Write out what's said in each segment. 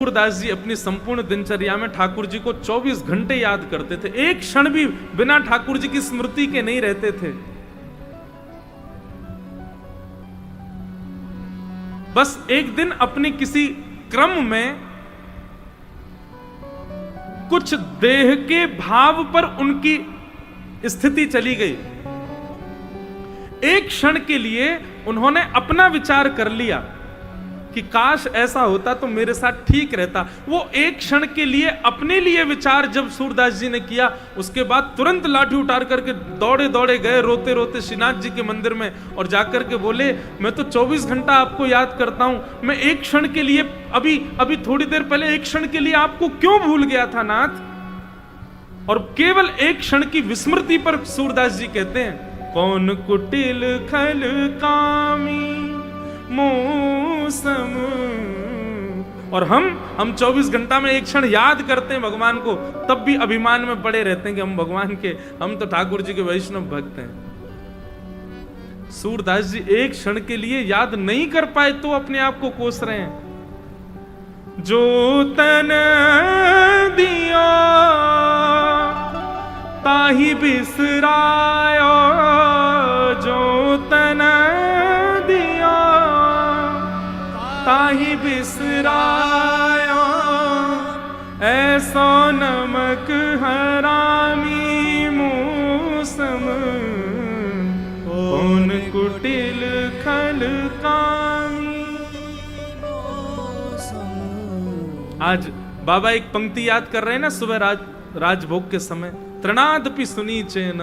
सूरदास जी अपनी संपूर्ण दिनचर्या में ठाकुर जी को 24 घंटे याद करते थे। एक क्षण भी बिना ठाकुर जी की स्मृति के नहीं रहते थे। बस एक दिन अपने किसी क्रम में कुछ देह के भाव पर उनकी स्थिति चली गई। एक क्षण के लिए उन्होंने अपना विचार कर लिया कि काश ऐसा होता तो मेरे साथ ठीक रहता। वो एक क्षण के लिए अपने लिए विचार जब सूरदास जी ने किया, उसके बाद तुरंत लाठी उतार करके दौड़े दौड़े गए रोते रोते श्रीनाथ जी के मंदिर में और जाकर के बोले, मैं तो 24 घंटा आपको याद करता हूं, मैं एक क्षण के लिए अभी थोड़ी देर पहले एक क्षण के लिए आपको क्यों भूल गया था नाथ। और केवल एक क्षण की विस्मृति पर सूरदास जी कहते हैं, कौन कुटिल खल कामी मौसम। और हम 24 घंटा में एक क्षण याद करते हैं भगवान को, तब भी अभिमान में पड़े रहते हैं कि हम भगवान के, हम तो ठाकुर जी के वैष्णव भक्त हैं। सूरदास जी एक क्षण के लिए याद नहीं कर पाए तो अपने आप को कोस रहे हैं। जो तन दिया ताही बिसरायो, जो तन दिया ताही बिसरायो, ऐसो नमक हरामी मौसम, कौन कुटिल खल कामी। आज बाबा एक पंक्ति याद कर रहे हैं ना सुबह राजभोग के समय, तृणादपि सुनी चैन।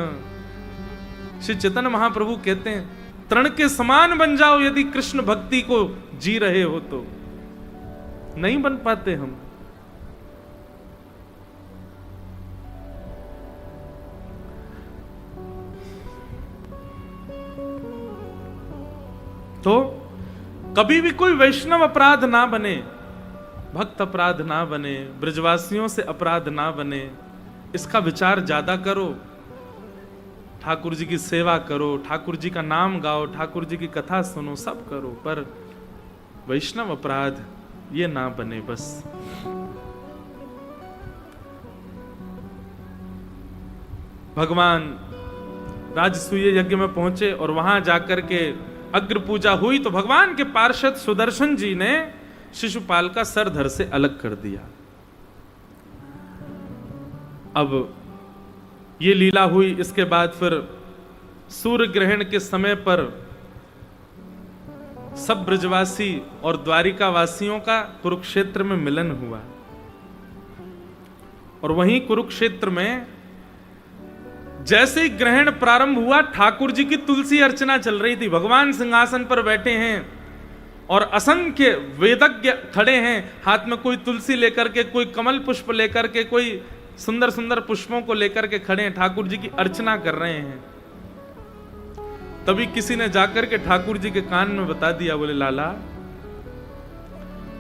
श्री चैतन्य महाप्रभु कहते हैं, तृण के समान बन जाओ यदि कृष्ण भक्ति को जी रहे हो तो। नहीं बन पाते हम। तो कभी भी कोई वैष्णव अपराध ना बने, भक्त अपराध ना बने, ब्रजवासियों से अपराध ना बने, इसका विचार ज्यादा करो। ठाकुर जी की सेवा करो, ठाकुर जी का नाम गाओ, ठाकुर जी की कथा सुनो, सब करो, पर वैष्णव अपराध ये ना बने बस। भगवान राजसूय यज्ञ में पहुंचे और वहां जाकर के अग्र पूजा हुई तो भगवान के पार्षद सुदर्शन जी ने शिशुपाल का सर धड़ से अलग कर दिया। अब ये लीला हुई। इसके बाद फिर सूर्य ग्रहण के समय पर सब ब्रजवासी और द्वारिका वासियों का कुरुक्षेत्र में मिलन हुआ। और वहीं कुरुक्षेत्र में जैसे ही ग्रहण प्रारंभ हुआ, ठाकुर जी की तुलसी अर्चना चल रही थी। भगवान सिंहासन पर बैठे हैं और असंख्य वेदज्ञ खड़े हैं, हाथ में कोई तुलसी लेकर के, कोई कमल पुष्प लेकर के, कोई सुंदर सुंदर पुष्पों को लेकर के खड़े हैं, ठाकुर जी की अर्चना कर रहे हैं। तभी किसी ने जाकर के ठाकुर जी के कान में बता दिया, बोले लाला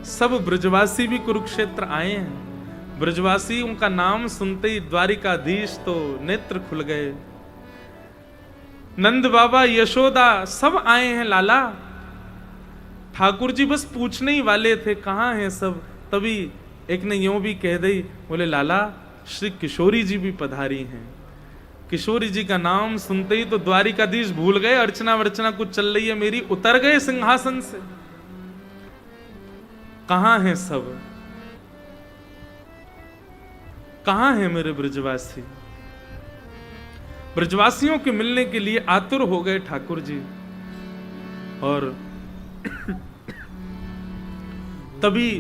सब ब्रजवासी भी कुरुक्षेत्र आए हैं। ब्रजवासी उनका नाम सुनते ही द्वारिकाधीश तो नेत्र खुल गए। नंद बाबा, यशोदा सब आए हैं लाला। ठाकुर जी बस पूछने ही वाले थे कहां हैं सब, तभी एक ने यूं भी कह दी, बोले लाला श्री किशोरी जी भी पधारी हैं। किशोरी जी का नाम सुनते ही तो द्वारिकाधीश भूल गए, अर्चना वर्चना कुछ चल रही है मेरी, उतर गए सिंहासन से। कहां हैं सब, कहां हैं मेरे ब्रजवासी। ब्रजवासियों के मिलने के लिए आतुर हो गए ठाकुर जी। और तभी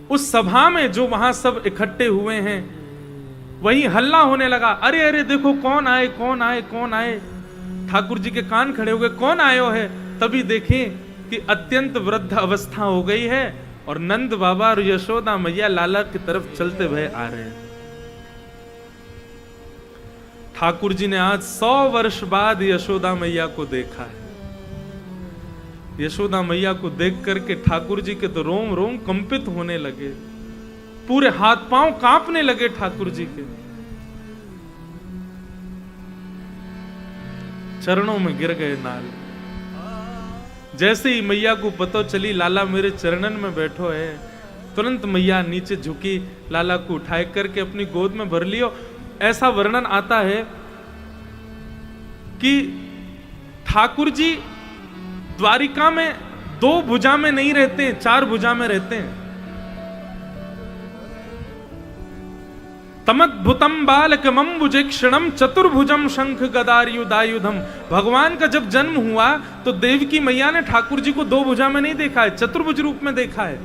उस सभा में जो वहां सब इकट्ठे हुए हैं, वहीं हल्ला होने लगा, अरे अरे देखो कौन आए कौन आए कौन आए। ठाकुर जी के कान खड़े हो गए, कौन आयो है। तभी देखें कि अत्यंत वृद्ध अवस्था हो गई है और नंद बाबा और यशोदा मैया लाला की तरफ चलते हुए आ रहे हैं। ठाकुर जी ने आज 100 वर्ष बाद यशोदा मैया को देखा है। यशोदा मैया को देख करके ठाकुर जी के तो रोम रोम कंपित होने लगे, पूरे हाथ पांव कांपने लगे ठाकुर जी के। चरणों में गिर गए नाल। जैसे ही मैया को पता चली लाला मेरे चरणन में बैठो है, तुरंत मैया नीचे झुकी, लाला को उठाए करके अपनी गोद में भर लियो। ऐसा वर्णन आता है कि ठाकुर जी द्वारिका में 2 भुजा में नहीं रहते हैं, 4 भुजा में रहते हैं। तमद्भुतम बालकमंबुजे क्षणम चतुर्भुजम शंख गदायुधायुधम। भगवान का जब जन्म हुआ तो देवकी मैया ने ठाकुर जी को 2 भुजा में नहीं देखा है, चतुर्भुज रूप में देखा है।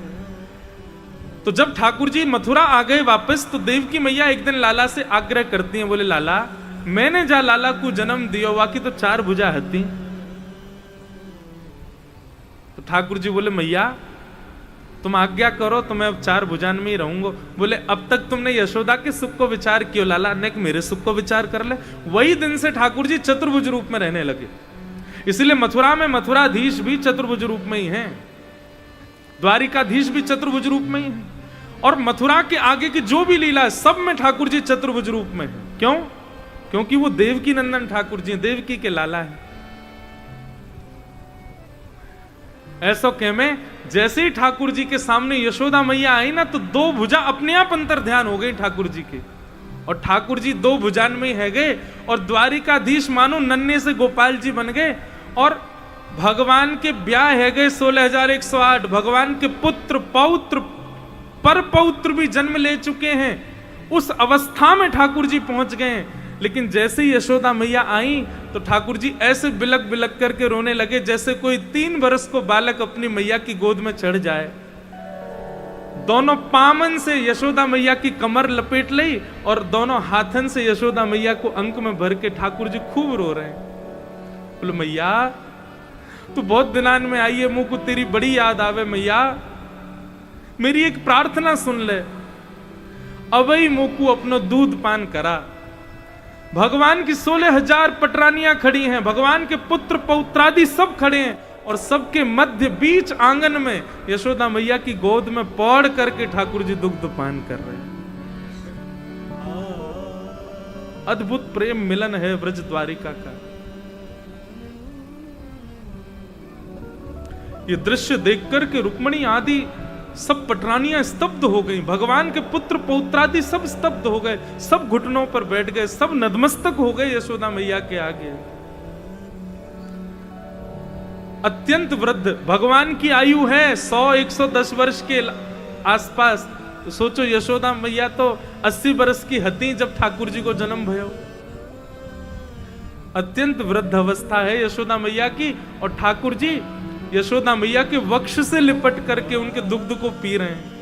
तो जब ठाकुर जी मथुरा आ गए वापस, तो देवकी मैया एक दिन लाला से आग्रह करती हैं, बोले लाला मैंने जा लाला को जन्म दियो, वाकी तो 4 भुजा हती। तो ठाकुर जी बोले मैया तुम आज्ञा करो तो मैं अब 4 भुजान में ही रहूंगा। बोले अब तक तुमने यशोदा के सुख को विचार किया लाला, ने मेरे सुख को विचार कर ले। वही दिन से ठाकुर जी चतुर्भुज रूप में रहने लगे। इसलिए मथुरा में मथुराधीश भी चतुर्भुज रूप में ही है, द्वारिकाधीश भी चतुर्भुज रूप में ही है, और मथुरा के आगे की जो भी लीला है सब में ठाकुर जी चतुर्भुज रूप में है। क्यों? क्योंकि वो देवकी नंदन ठाकुर जी, देवकी के लाला है। ऐसो कह में जैसे ही ठाकुर जी के सामने यशोदा मैया आई ना, तो 2 भुजा अपने आप अंतर ध्यान हो गई ठाकुर जी के, और ठाकुर जी 2 भुजान में है गए, और द्वारिकाधीश मानो नन्हे से गोपाल जी बन गए। और भगवान के ब्याह है गए 16,108। भगवान के पुत्र पौत्र पर पौत्र भी जन्म ले चुके हैं। उस अवस्था में ठाकुर जी पहुंच गए। लेकिन जैसे ही यशोदा मैया आई तो ठाकुर जी ऐसे बिलक बिलक करके रोने लगे जैसे कोई 3 वर्ष को बालक अपनी मैया की गोद में चढ़ जाए। दोनों पामन से यशोदा मैया की कमर लपेट ली और दोनों हाथन से यशोदा मैया को अंक में भर के ठाकुर जी खूब रो रहे हैं। बोले मैया तू बहुत दिनान में आई है, मुंह को तेरी बड़ी याद आवे मैया, मेरी एक प्रार्थना सुन ले। अवई मुकु अपनो दूध पान करा। भगवान की 16,000 पटरानियां खड़ी हैं, भगवान के पुत्र पौत्रादि सब खड़े हैं, और सबके मध्य बीच आंगन में यशोदा मैया की गोद में पौड़ करके ठाकुर जी दुग्ध पान कर रहे हैं। अद्भुत प्रेम मिलन है ब्रज द्वारिका का। ये दृश्य देखकर के रुक्मणी आदि सब पटरानियां स्तब्ध हो गई। भगवान के पुत्र पौत्रादि सब स्तब्ध हो गए, सब घुटनों पर बैठ गए, सब नतमस्तक हो गए यशोदा मैया के आगे। अत्यंत वृद्ध, भगवान की आयु है 100-110 वर्ष के आसपास। तो सोचो यशोदा मैया तो 80 वर्ष की हती जब ठाकुर जी को जन्म भयो। अत्यंत वृद्ध अवस्था है यशोदा मैया की, और ठाकुर जी यशोदा मैया के वक्ष से लिपट करके उनके दुग्ध को पी रहे हैं।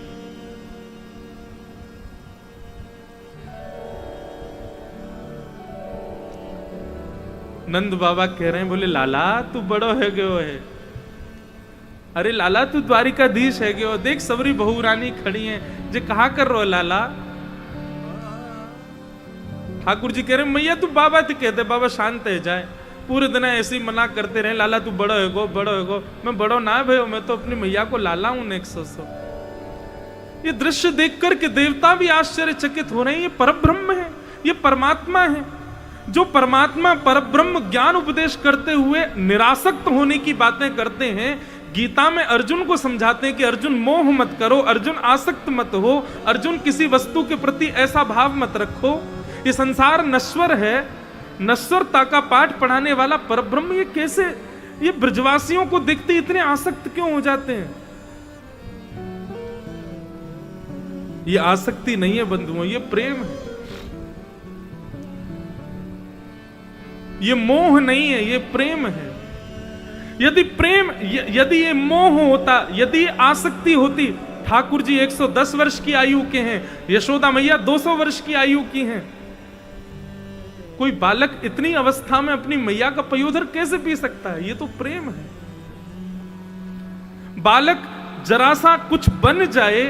नंद बाबा कह रहे हैं, बोले लाला तू बड़ो है गयो है। अरे लाला तू द्वारिकाधीश है गयो, देख सबरी बहू रानी खड़ी हैं, जे कहा कर रो लाला। ठाकुर जी कह रहे मैया तू बाबा तो कहते, बाबा शांत है जाए, पूरे दिन ऐसे ही मना करते रहे, लाला तू बड़ो है गो, बड़ो है गो। मैं बड़ो ना भयो, मैं तो अपनी मैया को लाला हूं नेक सो। ये दृश्य देख करके देवता भी आश्चर्यचकित हो रहे हैं। ये परब्रह्म है, ये परमात्मा है, जो परमात्मा परब्रह्म ज्ञान उपदेश करते हुए निरासक्त होने की बातें करते हैं। गीता में अर्जुन को समझाते हैं कि अर्जुन मोह मत करो, अर्जुन आसक्त मत हो, अर्जुन किसी वस्तु के प्रति ऐसा भाव मत रखो। ये संसार नश्वर है, नश्वरता का पाठ पढ़ाने वाला परब्रह्म ये कैसे, ये ब्रजवासियों को देखते इतने आसक्त क्यों हो जाते हैं? ये आसक्ति नहीं है बंधुओं, ये प्रेम है, ये मोह नहीं है, ये प्रेम है। यदि प्रेम, यदि ये मोह होता, यदि आसक्ति होती, ठाकुर जी 110 वर्ष की आयु के हैं, यशोदा मैया 200 वर्ष की आयु की हैं। कोई बालक इतनी अवस्था में अपनी मैया का पयोधर कैसे पी सकता है? ये तो प्रेम है। बालक जरा सा कुछ बन जाए,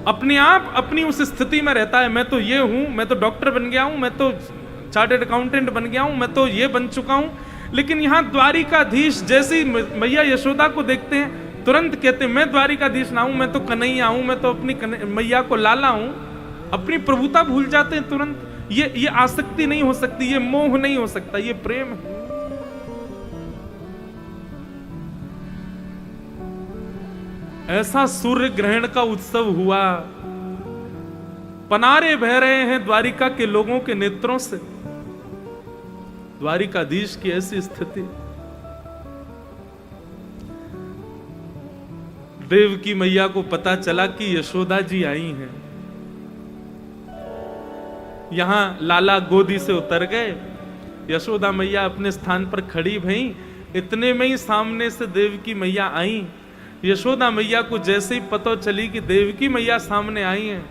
अपने आप अपनी उस स्थिति में रहता है, मैं तो ये हूं, मैं तो डॉक्टर बन गया हूं, मैं तो चार्टर्ड अकाउंटेंट बन गया हूं, मैं तो ये बन चुका हूं। लेकिन यहां द्वारिकाधीश जैसी मैया यशोदा को देखते हैं, तुरंत कहते हैं मैं द्वारिकाधीश ना हूं, मैं तो कन्हैया हूं, मैं तो अपनी मैया को लाला हूं। अपनी प्रभुता भूल जाते हैं तुरंत। ये आसक्ति नहीं हो सकती, ये मोह नहीं हो सकता, ये प्रेम है। ऐसा सूर्य ग्रहण का उत्सव हुआ, पनारे बह रहे हैं द्वारिका के लोगों के नेत्रों से। द्वारिकाधीश की ऐसी स्थिति। देवकी मैया को पता चला कि यशोदा जी आई हैं। यहां लाला गोदी से उतर गए, यशोदा मैया अपने स्थान पर खड़ी भई। इतने में ही सामने से देवकी मैया आई। यशोदा मैया को जैसे ही पता चली कि देवकी मैया सामने आई हैं,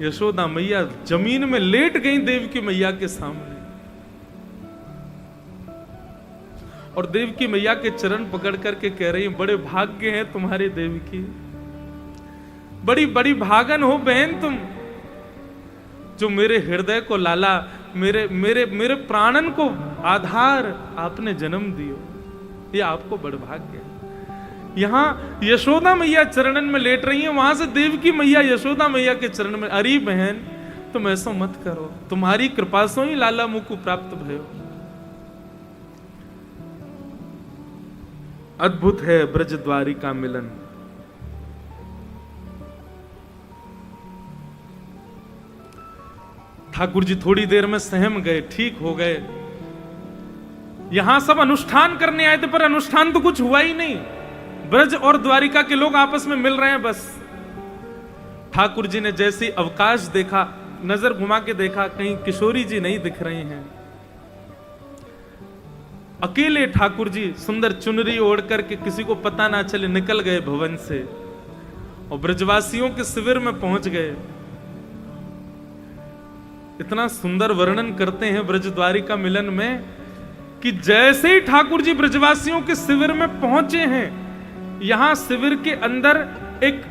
यशोदा मैया जमीन में लेट गई देवकी मैया के सामने, और देवकी मैया के चरण पकड़ करके कह रही हैं, बड़े भाग्य हैं तुम्हारे देवकी, बड़ी बड़ी भागन हो बहन तुम, जो मेरे हृदय को लाला, मेरे मेरे मेरे प्राणन को आधार आपने जन्म दियो, ये आपको बड़ भाग्य है। यहां यशोदा मैया चरणन में लेट रही हैं, वहां से देवकी मैया यशोदा मैया के चरण में, अरे बहन तुम ऐसा मत करो, तुम्हारी कृपा से ही लाला मुकु प्राप्त भयो। अद्भुत है ब्रज द्वारिका मिलन। ठाकुर जी थोड़ी देर में सहम गए, ठीक हो गए। यहां सब अनुष्ठान करने आए थे, पर अनुष्ठान तो कुछ हुआ ही नहीं। ब्रज और द्वारिका के लोग आपस में मिल रहे हैं बस। ठाकुर जी ने जैसे अवकाश देखा, नजर घुमा के देखा, कहीं किशोरी जी नहीं दिख रही हैं। अकेले ठाकुर जी सुंदर चुनरी ओढ़ करके, किसी को पता ना चले, निकल गए भवन से और ब्रजवासियों के शिविर में पहुंच गए। इतना सुंदर वर्णन करते हैं ब्रज द्वारिका मिलन में कि जैसे ही ठाकुर जी ब्रजवासियों के शिविर में पहुंचे हैं, यहां शिविर के अंदर एक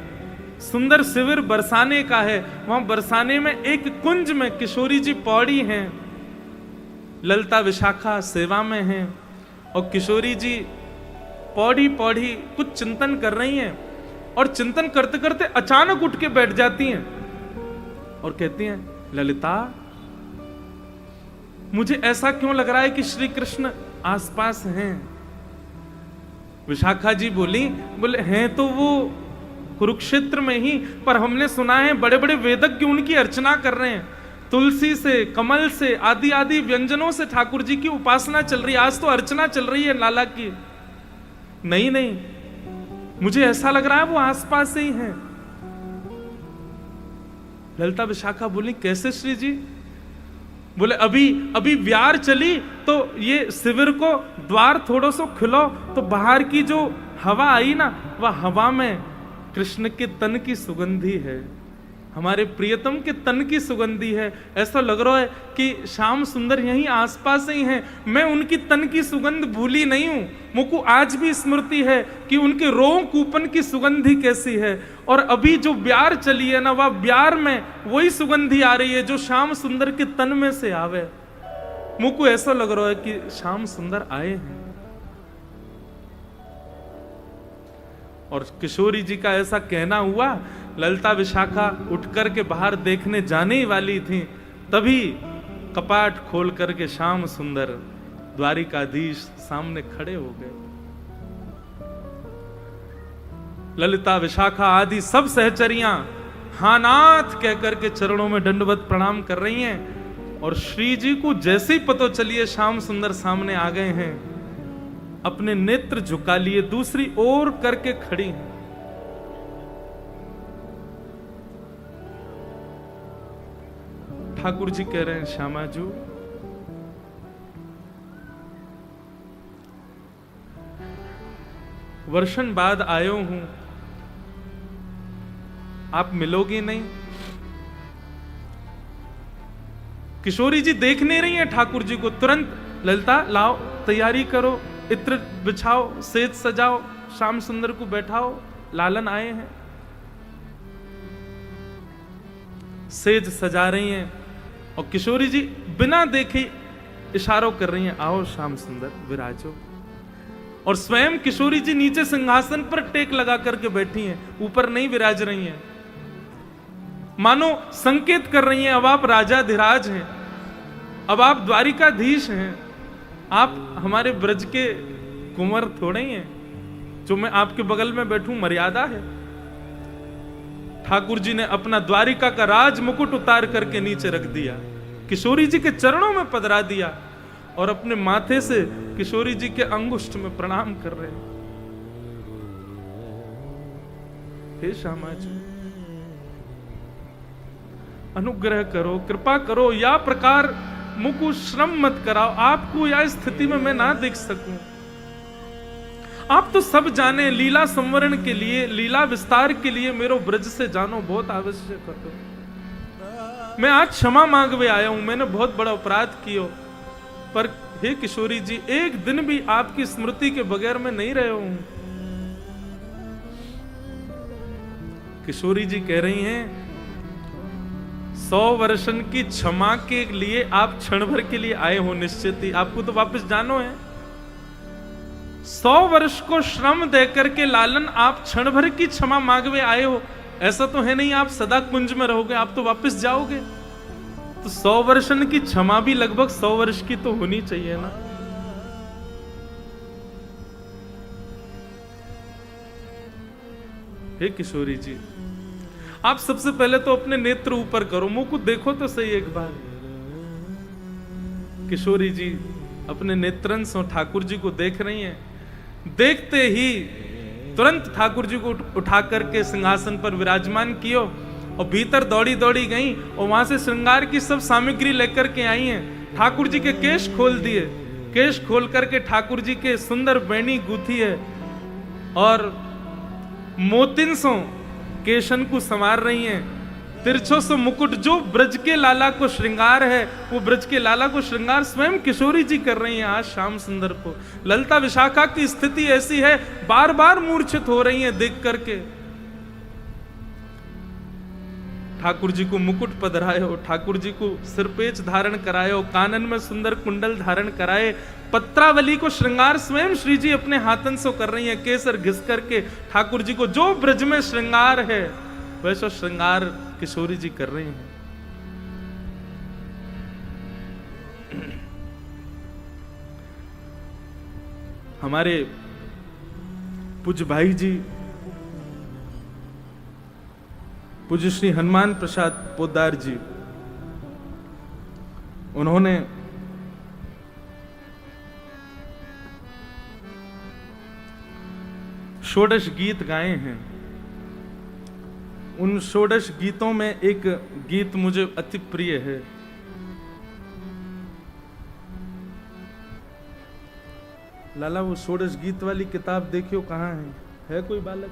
सुंदर शिविर बरसाने का है। वहां बरसाने में एक कुंज में किशोरी जी पौड़ी हैं, ललता विशाखा सेवा में हैं, और किशोरी जी पौड़ी पौड़ी कुछ चिंतन कर रही हैं, और चिंतन करते करते अचानक उठ के बैठ जाती हैं और कहती हैं, ललिता मुझे ऐसा क्यों लग रहा है कि श्री कृष्ण आसपास हैं। विशाखा जी बोले हैं तो वो कुरुक्षेत्र में ही, पर हमने सुना है बड़े बड़े वेदज्ञ उनकी अर्चना कर रहे हैं, तुलसी से, कमल से, आदि आदि व्यंजनों से ठाकुर जी की उपासना चल रही है। आज तो अर्चना चल रही है लाला की। नहीं, मुझे ऐसा लग रहा है वो आसपास से ही हैं। ललिता विशाखा बोली, कैसे श्री जी? बोले अभी व्यार चली तो ये शिविर को द्वार थोड़ा सा खुलो तो बाहर की जो हवा आई ना, वह हवा में कृष्ण के तन की सुगंधी है, हमारे प्रियतम के तन की सुगंधी है। ऐसा लग रहा है कि श्याम सुंदर यहीं आसपास ही हैं। मैं उनकी तन की सुगंध भूली नहीं हूं, मुझको आज भी स्मृति है कि उनके रोम कूपन की सुगंधी कैसी है। और अभी जो ब्यार चली है ना, वह ब्यार में वही सुगंधी आ रही है जो श्याम सुंदर के तन में से आवे। मुझको ऐसा लग रहा है कि श्याम सुंदर आए हैं। और किशोरी जी का ऐसा कहना हुआ, ललिता विशाखा उठकर के बाहर देखने जाने ही वाली थी, तभी कपाट खोल करके श्याम सुंदर द्वारिकाधीश सामने खड़े हो गए। ललिता विशाखा आदि सब सहचरियां हाँ नाथ कह करके चरणों में दंडवत प्रणाम कर रही हैं। और श्री जी को जैसे ही पता चलिए श्याम सुंदर सामने आ गए हैं, अपने नेत्र झुका लिए दूसरी ओर करके खड़ी हैं। ठाकुर जी कह रहे हैं, श्यामाजू वर्षन बाद आयो हूं, आप मिलोगे नहीं? किशोरी जी देख नहीं रही है ठाकुर जी को। तुरंत ललिता लाओ, तैयारी करो, इत्र बिछाओ, सेज सजाओ, श्याम सुंदर को बैठाओ, लालन आए हैं। सेज सजा रही हैं और किशोरी जी बिना देखे इशारों कर रही हैं, आओ श्याम सुंदर विराजो। और स्वयं किशोरी जी नीचे सिंहासन पर टेक लगा करके बैठी हैं, ऊपर नहीं विराज रही हैं। मानो संकेत कर रही हैं, अब आप राजाधिराज हैं, अब आप द्वारिकाधीश हैं, आप हमारे ब्रज के कुंवर थोड़े ही हैं। जो मैं आपके बगल में बैठूं मर्यादा है? ठाकुर जी ने अपना द्वारिका का राज मुकुट उतार करके नीचे रख दिया, किशोरी जी के चरणों में पधरा दिया और अपने माथे से किशोरी जी के अंगुष्ठ में प्रणाम कर रहे हैं। हे श्यामा जी, अनुग्रह करो, कृपा करो, या प्रकार मुझको श्रम मत कराओ, आपको या स्थिति में मैं ना देख सकूं। आप तो सब जाने, लीला संवरण के लिए, लीला विस्तार के लिए मेरो ब्रज से जानो बहुत आवश्यक है। मैं आज क्षमा मांगवे आया हूं, मैंने बहुत बड़ा अपराध किया, पर हे किशोरी जी, एक दिन भी आपकी स्मृति के बगैर मैं नहीं रहा हूं। किशोरी जी कह रही हैं 100 वर्षन की क्षमा के लिए आप क्षण भर के लिए आए हो, निश्चित ही आपको तो वापस जानो है। 100 वर्ष को श्रम देकर के लालन आप क्षण भर की क्षमा मांगवे आए हो, ऐसा तो है नहीं आप सदा कुंज में रहोगे, आप तो वापस जाओगे। तो 100 वर्षन की क्षमा भी लगभग 100 वर्ष की तो होनी चाहिए ना। हे किशोरी जी, आप सबसे पहले तो अपने नेत्र ऊपर करो, मुंह को देखो तो सही एक बार। किशोरी जी अपने नेत्रन से ठाकुर जी को देख रही हैं। देखते ही तुरंत ठाकुर जी को उठा करके सिंहासन पर विराजमान कियो और भीतर दौड़ी दौड़ी गई और वहां से श्रृंगार की सब सामग्री लेकर के आई हैं। ठाकुर जी के केश खोल दिए, केश खोल करके ठाकुर जी के सुंदर बैणी गूथी है और मोतिन सो केशन को संवार रही हैं। तिरछो सो मुकुट, जो ब्रज के लाला को श्रृंगार है, वो ब्रज के लाला को श्रृंगार स्वयं किशोरी जी कर रही हैं आज श्याम सुंदर को। ललिता विशाखा की स्थिति ऐसी है, बार बार मूर्छित हो रही हैं देख करके। ठाकुर जी को मुकुट पधराए हो, ठाकुर जी को सिरपेच धारण कराए हो, कानन में सुंदर कुंडल धारण कराए, पत्रावली को श्रृंगार स्वयं श्री जी अपने हाथन से कर रही हैं, केसर घिस करके ठाकुर जी को जो ब्रज में श्रृंगार है वैसा श्रृंगार किशोरी जी कर रही हैं। हमारे पूज्य भाई जी पूज्य श्री हनुमान प्रसाद पोद्दार जी, उन्होंने षोडश गीत गाए हैं। उन षोडश गीतों में एक गीत मुझे अति प्रिय है। लाला वो षोडश गीत वाली किताब देखियो कहाँ है कोई बालक?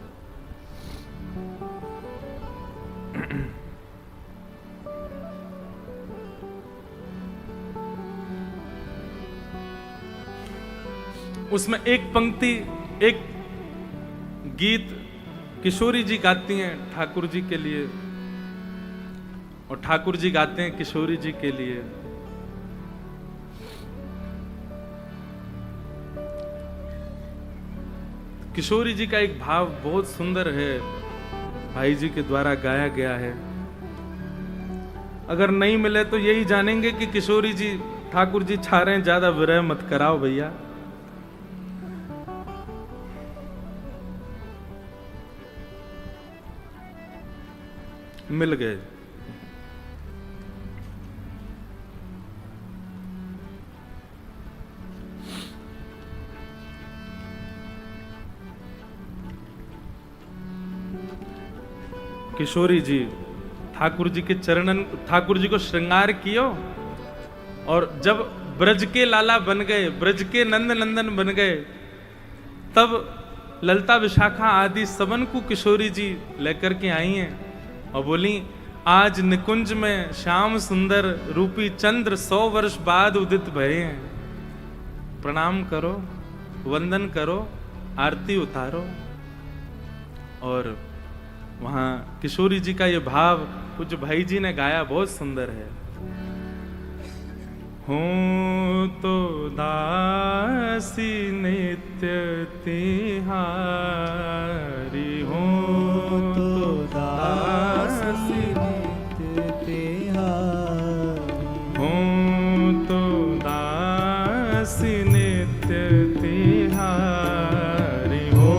उसमें एक पंक्ति, एक गीत किशोरी जी गाती हैं ठाकुर जी के लिए और ठाकुर जी गाते हैं किशोरी जी के लिए। किशोरी जी का एक भाव बहुत सुंदर है, भाई जी के द्वारा गाया गया है। अगर नहीं मिले तो यही जानेंगे कि किशोरी जी ठाकुर जी छा रहे हैं, ज्यादा विरह मत कराओ भैया। मिल गए। किशोरी जी ठाकुर जी के चरणन, ठाकुर जी को श्रृंगार कियो और जब ब्रज के लाला बन गए, ब्रज के नंद नंदन बन गए, तब ललिता विशाखा आदि सबन को किशोरी जी लेकर के आई हैं और बोली आज निकुंज में श्याम सुंदर रूपी चंद्र 100 वर्ष बाद उदित भये हैं। प्रणाम करो, वंदन करो, आरती उतारो। और वहां किशोरी जी का ये भाव कुछ भाई जी ने गाया, बहुत सुंदर है। हो तो दासी नित्य तिहारी, हो तो दासी नित्य तिहारी, हो तो दासी नित्य तिहारी, हो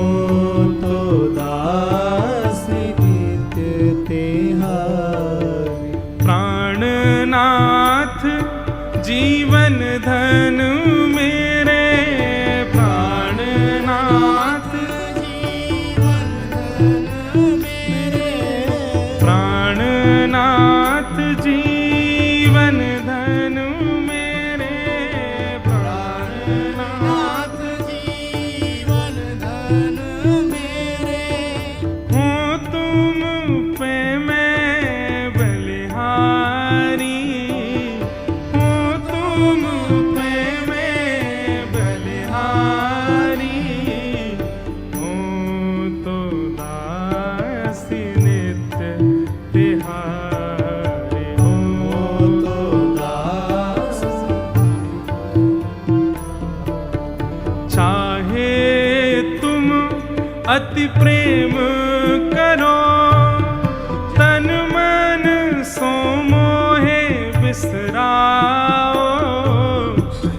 प्रेम करो, तन मन सो मोहे बिसराओ।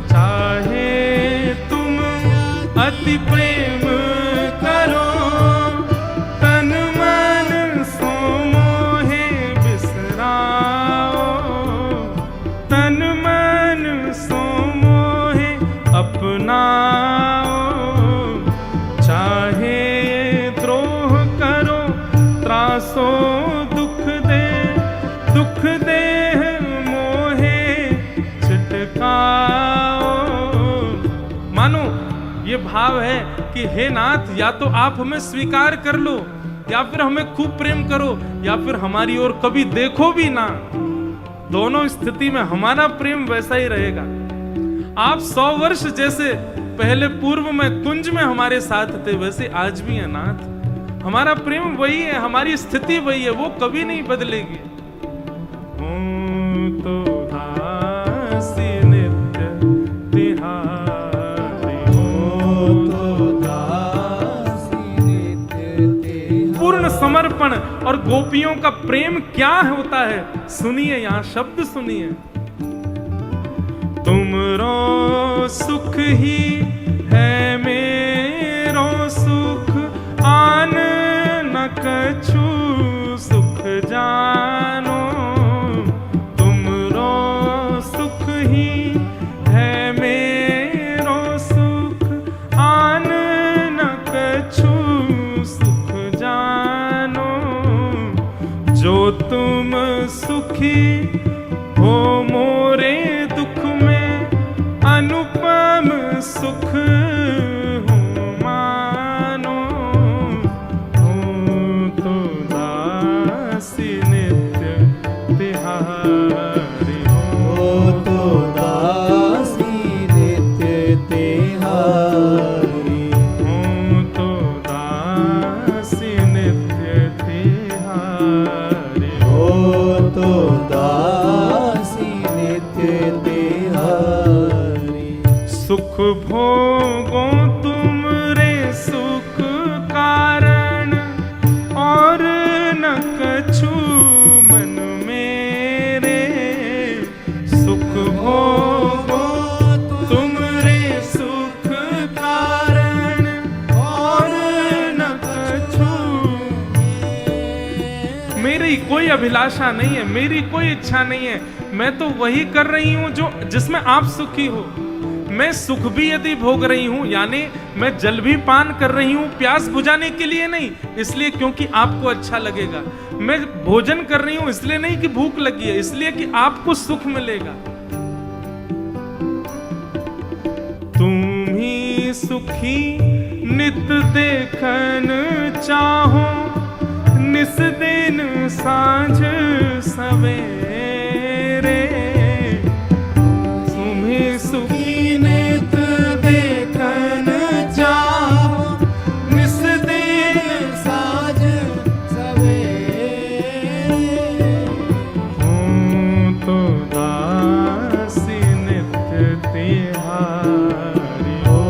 चाहे तुम अति प्रेम करो, तन मन सो मोहे बिसराओ। तन मन सो मोहे अपनाओ। चाहे द्रोह करो त्रासो दुख दे, दुख देह मोहे छिटकाओ। मानो ये भाव है कि हे नाथ, या तो आप हमें स्वीकार कर लो, या फिर हमें खूब प्रेम करो, या फिर हमारी ओर कभी देखो भी ना। दोनों स्थिति में हमारा प्रेम वैसा ही रहेगा। आप 100 वर्ष जैसे पहले पूर्व में कुंज में हमारे साथ थे, वैसे आज भी है नाथ। हमारा प्रेम वही है, हमारी स्थिति वही है, वो कभी नहीं बदलेगी। तो दासी नित्य तिहारी, तो दासी नित्य तिहारी। पूर्ण समर्पण और गोपियों का प्रेम क्या होता है, सुनिए, यहाँ शब्द सुनिए। तुमरो सुख ही है मेरो सुख, आन न कछु सुख जानो। तुमरो सुख ही है मेरो सुख, आन न कछु सुख जानो। जो तुम सुखी हो मोरे दुख में, अनुपम सुख हो मानो। हो तो दासी नित्य तिहारी, हो तो दासी नित्य तिहारी, हो तो दासी नित्य तिहारी, हो तो दासी नित्य तिहारी। सुख भोगो तुमरे सुख कारण, और न कछु मन मेरे। सुख भोगो तुमरे सुख कारण, और न कछु। मेरी कोई अभिलाषा नहीं है, मेरी कोई इच्छा नहीं है। मैं तो वही कर रही हूं जो जिसमें आप सुखी हो। मैं सुख भी यदि भोग रही हूं, यानी मैं जल भी पान कर रही हूं, प्यास बुझाने के लिए नहीं, इसलिए क्योंकि आपको अच्छा लगेगा। मैं भोजन कर रही हूं इसलिए नहीं कि भूख लगी है, इसलिए कि आपको सुख मिलेगा। तुम ही सुखी नित देखन चाहो, निस दिन सांझ सवेरे। तुम्हें सुखी नित देखन चाहो, निस दिन सांझ सवेरे। हो तो दासी नित्य तिहारी, हो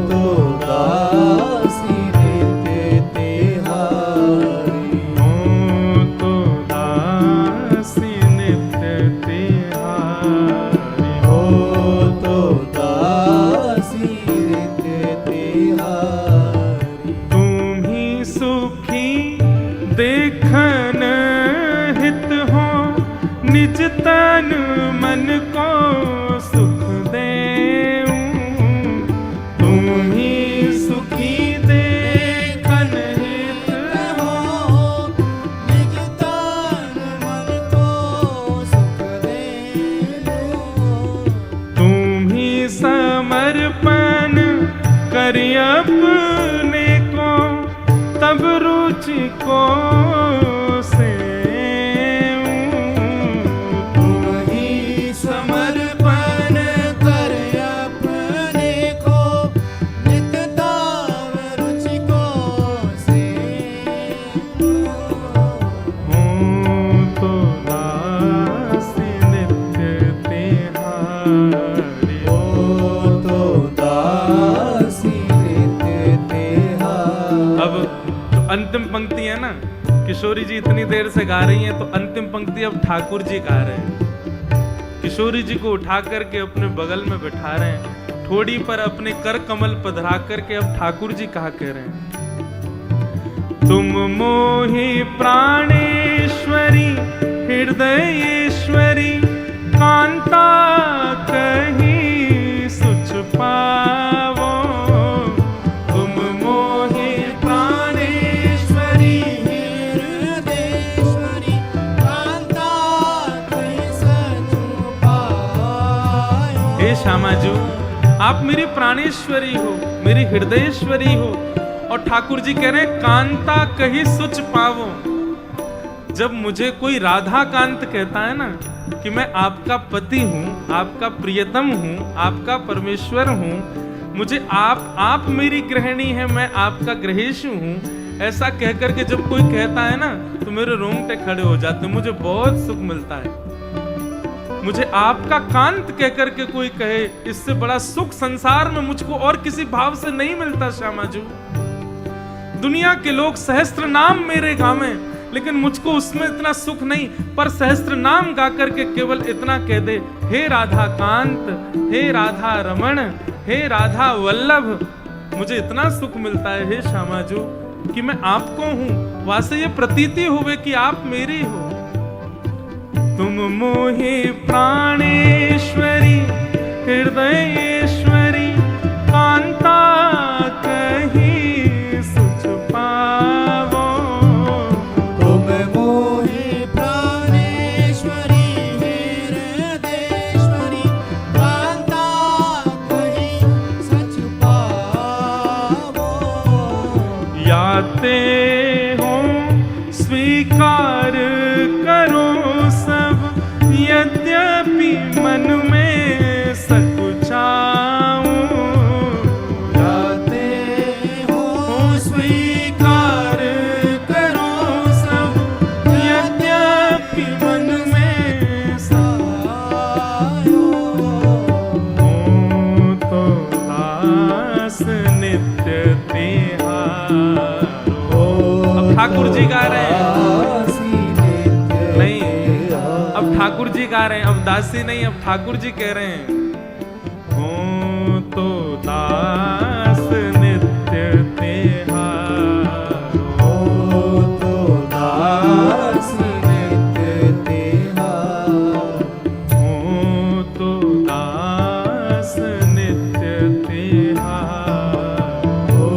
तो दासी नित्य तिहारी, हो तो दासी नित्य तिहारी, हो तो दासी नित्य तिहारी। तुम ही सुखी देखन हित हो, निज तन मन को सुख देऊं। तुम ही सुखी देखन हित हो, निज तन मन को सुख देऊं। तुम ही समर्पण करि अपने को, तब रुचि को सेऊं। तुम ही समर्पण कर अपने को, नित दाव रुचि को सेऊं। हो तो दासी नित्य तिहारी, हो तो दासी नित्य तिहारी। अब अंतिम पंक्ति है ना, किशोरी जी इतनी देर से गा रही हैं, तो अंतिम पंक्ति अब ठाकुर जी गा रहे हैं। किशोरी जी को उठा करके अपने बगल में बिठा रहे हैं, ठोड़ी पर अपने कर कमल पधरा करके अब ठाकुर जी कहा कह रहे हैं, तुम मोहि प्राणेश्वरी हृदयेश्वरी कांता कहीं सुच पावो। तुम मोहि प्राणेश्वरी हृदयेश्वरी कांता कहीं सच पायो। हे श्यामाजू, आप मेरी प्राणेश्वरी हो, मेरी हृदयेश्वरी हो, और ठाकुर जी कह रहे हैं कांता कहीं सुच पावो। जब मुझे कोई राधा कांत कहता है ना कि मैं आपका पति हूँ, आपका प्रियतम हूँ, आपका परमेश्वर हूँ, मुझे आप मेरी गृहिणी है, मैं आपका गृहेशु हूँ, ऐसा कहकर के जब कोई कहता है ना तो मेरे रोंगटे खड़े हो जाते हैं, मुझे बहुत सुख मिलता है। मुझे आपका कांत कहकर के कोई कहे, इससे बड़ा सुख संसार में मुझको और किसी भाव से नहीं मिलता। श्यामाजू, दुनिया के लोग सहस्त्र नाम मेरे गावें, लेकिन मुझको उसमें इतना सुख नहीं, पर सहस्त्र नाम गा करके केवल इतना कह दे, हे राधा कांत, हे राधा रमण, हे राधा वल्लभ, मुझे इतना सुख मिलता है हे श्यामाजू कि मैं आपको हूं, वहां से ये प्रतीति होवे कि आप मेरी हो। तुम मोहि प्राणेश्वरी हृदयेश्वरी कांता कहीं सुच पावो। तुम मोहि प्राणेश्वरी हृदयेश्वरी कांता कहीं सच पावो। याते हो स्वीकार करो सब, यद्यपि मन में सकुचाऊं। याते हो स्वीकार करो सब, यद्यपि मन में सकुचाऊं। हो तो दास नित्य तिहारो। अब ठाकुर जी गा रहे हैं, नहीं, अब ठाकुर जी गा रहे हैं, अब दासी नहीं, अब ठाकुर जी कह रहे हैं, हो तो दास नित्य तिहारो। हो तो दास नित्य तिहारो। हो तो दास नित्य तिहारो। हो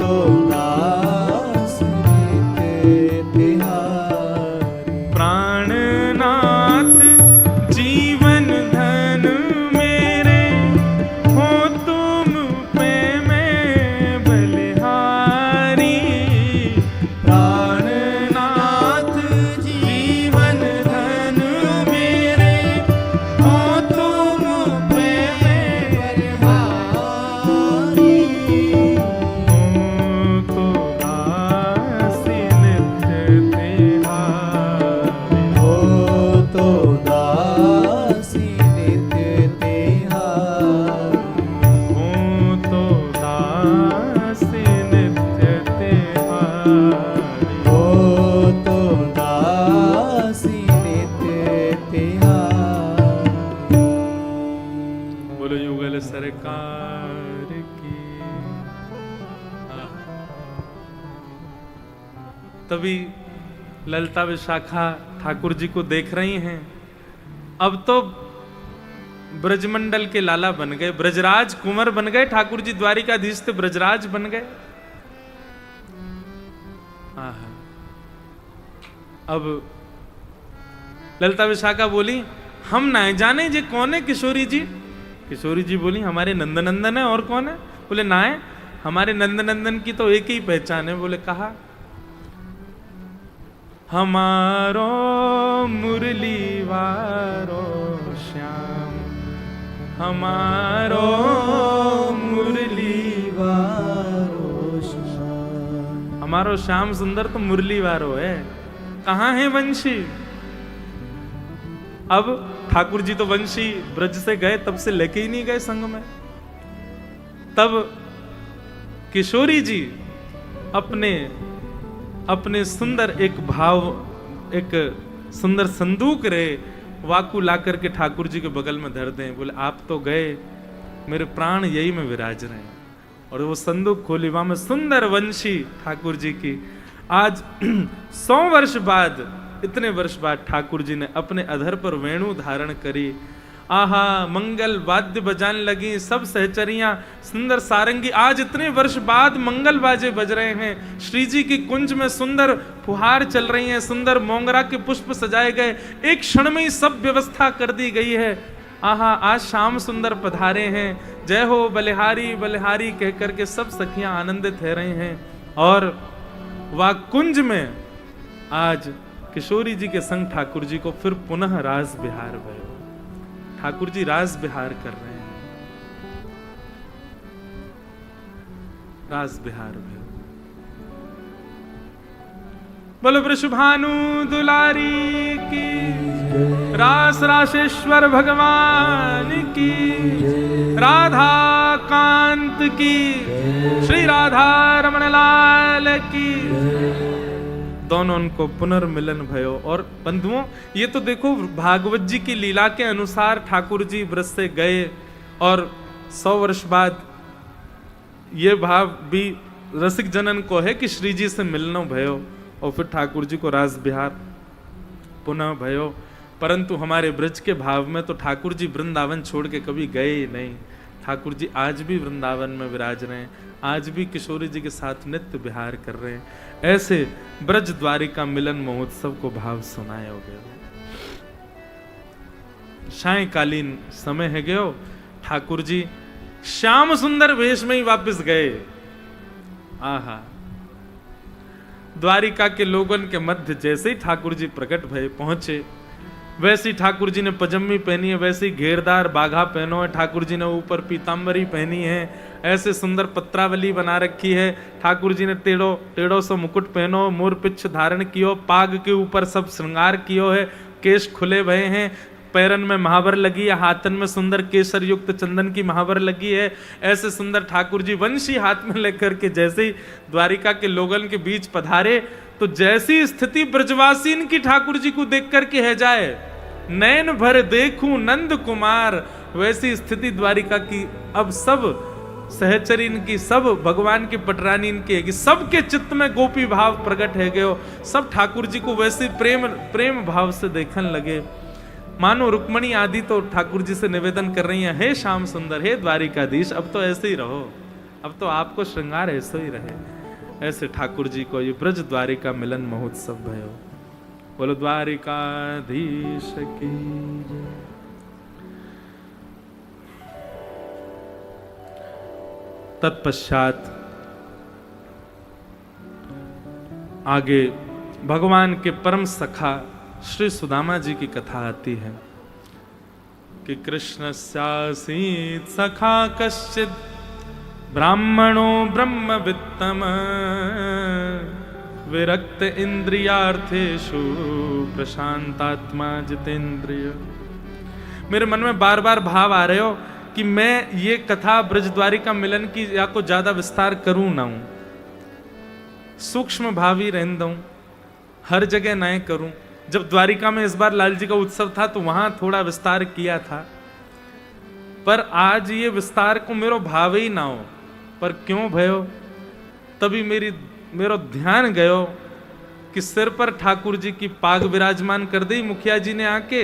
तो दास नित्य तिहारो। प्राणनाथ जीवन धन मेरे, हो तुम पे मैं बलिहारी। प्राणनाथ जीवन धन मेरे, हो तुम पे मैं बलिहारी। हो तो दासी नित्य तिहारी। हो तो दासी नित्य तिहारी। हो तो दासी नित्य तिहारी। हो तो दासी नित्य तिहारी। बोलो युगल सरकार की। तभी ललिता विशाखा ठाकुर जी को देख रही हैं, अब तो ब्रजमंडल के लाला बन गए, ब्रजराज कुंवर बन गए, ठाकुर जी द्वारिकाधीश थे, ब्रजराज बन गए। आहा। अब ललिता विशाखा बोली, हम ना जाने जे कौन है किशोरी जी। किशोरी जी बोली, हमारे नंदनंदन है, और कौन है? बोले ना है, हमारे नंदनंदन की तो एक ही पहचान है। बोले कहा, हमारो मुरली वारो श्याम, हमारो मुरली वारो श्याम। हमारो श्याम सुंदर तो मुरली वारो है, कहाँ है वंशी? अब ठाकुर जी तो वंशी ब्रज से गए, तब से लेके ही नहीं गए संग में। तब किशोरी जी अपने अपने सुंदर एक सुंदर संदूक रे वाकू ला करके ठाकुर जी के बगल में धर दें। बोले आप तो गए, मेरे प्राण यही में विराज रहे हैं। और वो संदूक खोली, वहां में सुंदर वंशी ठाकुर जी की। आज 100 वर्ष बाद, इतने वर्ष बाद ठाकुर जी ने अपने अधर पर वेणु धारण करी। आहा, मंगल वाद्य बजाने लगी सब सहचरियां, सुंदर सारंगी। आज इतने वर्ष बाद मंगल बाजे बज रहे हैं। श्री जी की कुंज में सुंदर फुहार चल रही हैं, सुंदर मोंगरा के पुष्प सजाए गए। एक क्षण में ही सब व्यवस्था कर दी गई है। आहा, आज श्याम सुंदर पधारे हैं। जय हो बलिहारी बलिहारी कह करके सब सखियां आनंदित हो रही हैं। और वह कुंज में आज किशोरी जी के संग ठाकुर जी को फिर पुनः रास बिहार भय। ठाकुर जी रास बिहार कर रहे हैं, रास बिहार भय। बोलो वृषभानु दुलारी की, रास राशेश्वर भगवान की, राधा कांत की, श्री राधा रमण लाल की। दोनों उनको पुनर्मिलन भयो। और बंधुओं, ये तो देखो भागवत जी की लीला के अनुसार ठाकुर जी व्रत से गए और 100 वर्ष बाद ये भाव भी रसिक जनन को है कि श्री जी से मिलना भयो और फिर ठाकुर जी को रास बिहार पुनः भयो। परंतु हमारे ब्रज के भाव में तो ठाकुर जी वृंदावन छोड़ के कभी गए ही नहीं। ठाकुर जी आज भी वृंदावन में विराज रहे हैं, आज भी किशोरी जी के साथ नित्य विहार कर रहे हैं। ऐसे ब्रज द्वारिका मिलन महोत्सव को भाव सुनाए हो गए। सायकालीन समय है गयो, ठाकुर जी श्याम सुंदर वेश में ही वापस गए। आहा, द्वारिका के लोगों के मध्य जैसे ही ठाकुर जी प्रकट भय पहुंचे, वैसे ही ठाकुर जी ने पजम्मी पहनी है, वैसे ही घेरदार बाघा पहनो है। ठाकुर जी ने ऊपर पीतांबरी पहनी है, ऐसे सुंदर पत्रावली बना रखी है। ठाकुर जी ने टेढ़ो सो मुकुट पहनो, मोर पिच्छ धारण कियो, पाग के ऊपर सब श्रृंगार कियो है, केश खुले भये हैं, पैरन में महावर लगी है, हाथन में सुंदर केसर युक्त चंदन की महावर लगी है। ऐसे सुंदर ठाकुर जी वंशी हाथ में लेकर के जैसे ही द्वारिका के लोगन के बीच पधारे, तो जैसी स्थिति ब्रजवासीन की ठाकुर जी को देख करके है जाए, नैन भर देखूं नंद कुमार, वैसी स्थिति द्वारिका की अब सब सहचरीन की, सब भगवान की पटरानी की है कि सबके चित्त में गोपी भाव प्रकट है गयो। सब ठाकुर जी को वैसे प्रेम भाव से देखने लगे, मानो रुक्मणी आदि तो ठाकुर जी से निवेदन कर रही हैं, हे श्याम सुंदर, हे द्वारिकाधीश, अब तो ऐसे ही रहो, अब तो आपको श्रृंगार ऐसे ही रहे। ऐसे ठाकुर जी को ये ब्रज द्वारिका मिलन महोत्सव भयो। बोलो द्वारिकाधीश की जय। तत्पश्चात आगे भगवान के परम सखा श्री सुदामा जी की कथा आती है कि कृष्णस्यासीत् सखा कश्चित् ब्राह्मणो ब्रह्मवित्तम विरक्त इंद्रियार्थेषु प्रशांतात्मा जितेंद्रिय। मेरे मन में बार बार भाव आ रहे हो कि मैं ये कथा ब्रज द्वारिका मिलन की या को ज्यादा विस्तार करूं ना हूं, सूक्ष्म भावी रहने दूं, हर जगह नए करूं। जब द्वारिका में इस बार लाल जी का उत्सव था तो वहां थोड़ा विस्तार किया था, पर आज ये विस्तार को मेरो भाव ही ना हो। पर क्यों भयो? तभी मेरो ध्यान गयो कि सिर पर ठाकुर जी की पाग विराजमान कर दी मुखिया जी ने आके,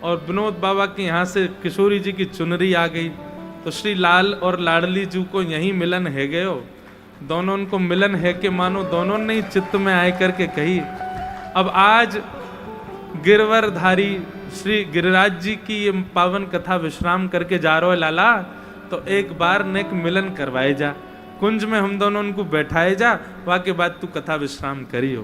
और विनोद बाबा के यहाँ से किशोरी जी की चुनरी आ गई, तो श्री लाल और लाडली जी को यही मिलन है गयो। दोनों उनको मिलन है कि मानो दोनों ने चित्त में आए करके कही। अब आज गिरवरधारी श्री गिरिराज जी की ये पावन कथा विश्राम करके जा रहे हो लाला, तो एक बार नेक मिलन करवाए जा, कुंज में हम दोनों उनको बैठाए जा, वहाँ के बाद तू कथा विश्राम करियो।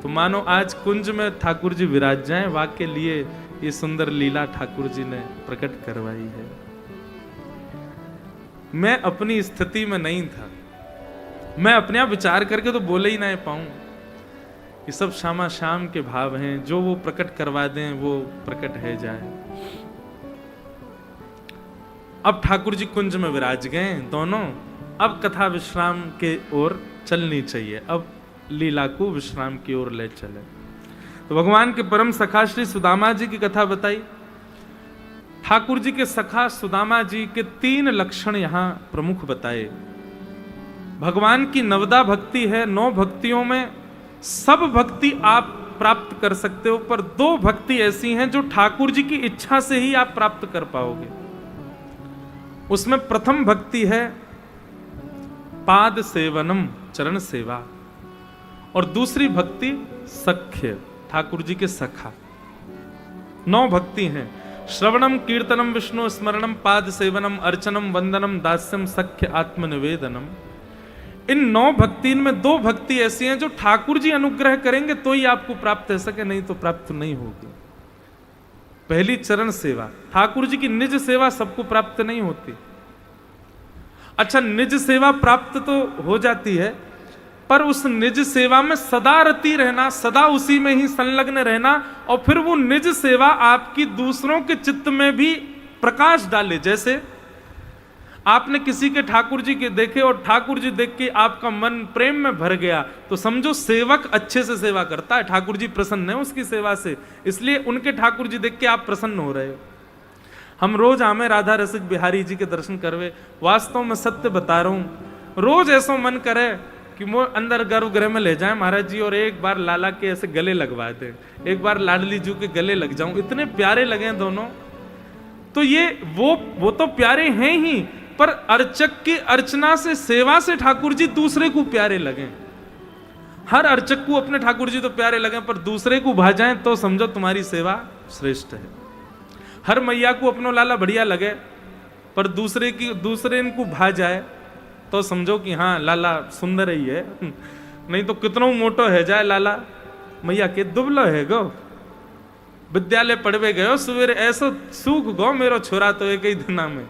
तो मानो आज कुंज में ठाकुर जी विराज जाएं, वहाँ के लिए ये सुंदर लीला ठाकुर जी ने प्रकट करवाई है। मैं अपनी स्थिति में नहीं था, मैं अपने आप विचार करके तो बोले ही ना पाऊं। ये सब श्यामा श्याम के भाव हैं, जो वो प्रकट करवा दें वो प्रकट है जाए। अब ठाकुर जी कुंज में विराज गए दोनों, अब कथा विश्राम के ओर चलनी चाहिए। अब लीला को विश्राम की ओर ले चले। तो भगवान के परम सखा श्री सुदामा जी की कथा बताई। ठाकुर जी के सखा सुदामा जी के 3 लक्षण यहां प्रमुख बताए। भगवान की नवदा भक्ति है, 9 भक्तियों में सब भक्ति आप प्राप्त कर सकते हो, पर 2 भक्ति ऐसी हैं जो ठाकुर जी की इच्छा से ही आप प्राप्त कर पाओगे। उसमें प्रथम भक्ति है पाद सेवनम, चरण सेवा, और दूसरी भक्ति सख्य, ठाकुर जी के सखा। 9 भक्ति हैं, श्रवणम कीर्तनम विष्णु स्मरणम पाद सेवनम अर्चनम वंदनम दास्यम सख्य आत्मनिवेदनम। इन 9 भक्ति में 2 भक्ति ऐसी हैं जो ठाकुर जी अनुग्रह करेंगे तो ही आपको प्राप्त हो सके, नहीं तो प्राप्त नहीं होगी। पहली चरण सेवा, ठाकुर जी की निज सेवा सबको प्राप्त नहीं होती। अच्छा, निज सेवा प्राप्त तो हो जाती है, पर उस निज सेवा में सदा रति रहना, सदा उसी में ही संलग्न रहना, और फिर वो निज सेवा आपकी दूसरों के चित्त में भी प्रकाश डाले। जैसे आपने किसी के ठाकुर जी के देखे और ठाकुर जी देख के आपका मन प्रेम में भर गया, तो समझो सेवक अच्छे से सेवा करता है, ठाकुर जी प्रसन्न है उसकी सेवा से, इसलिए उनके ठाकुर जी देख के आप प्रसन्न हो रहे हो। हम रोज आमे राधा रसिक बिहारी जी के दर्शन करवे, वास्तव में सत्य बता रहा हूं, रोज ऐसा मन करे कि वो अंदर गर्भगृह में ले जाए महाराज जी और एक बार लाला के ऐसे गले लगवा दे, एक बार लाडली जी के गले लग जाऊं, इतने प्यारे लगे दोनों। तो ये वो तो प्यारे हैं ही, पर अर्चक की अर्चना से, सेवा से ठाकुर जी दूसरे को प्यारे लगे। हर अर्चक को अपने ठाकुर जी तो प्यारे लगे, पर दूसरे को भा जाए तो समझो तुम्हारी सेवा श्रेष्ठ है। हर मैया को अपनो लाला बढ़िया लगे, पर दूसरे इनको भा जाए तो समझो कि हाँ लाला सुंदर ही है, नहीं तो कितनो मोटो है जाए लाला, मैया के दुबलो है गो। विद्यालय पढ़वे गयो सवेरे ऐसो सूख गो मेरो छोरा तो एक ही दिना में,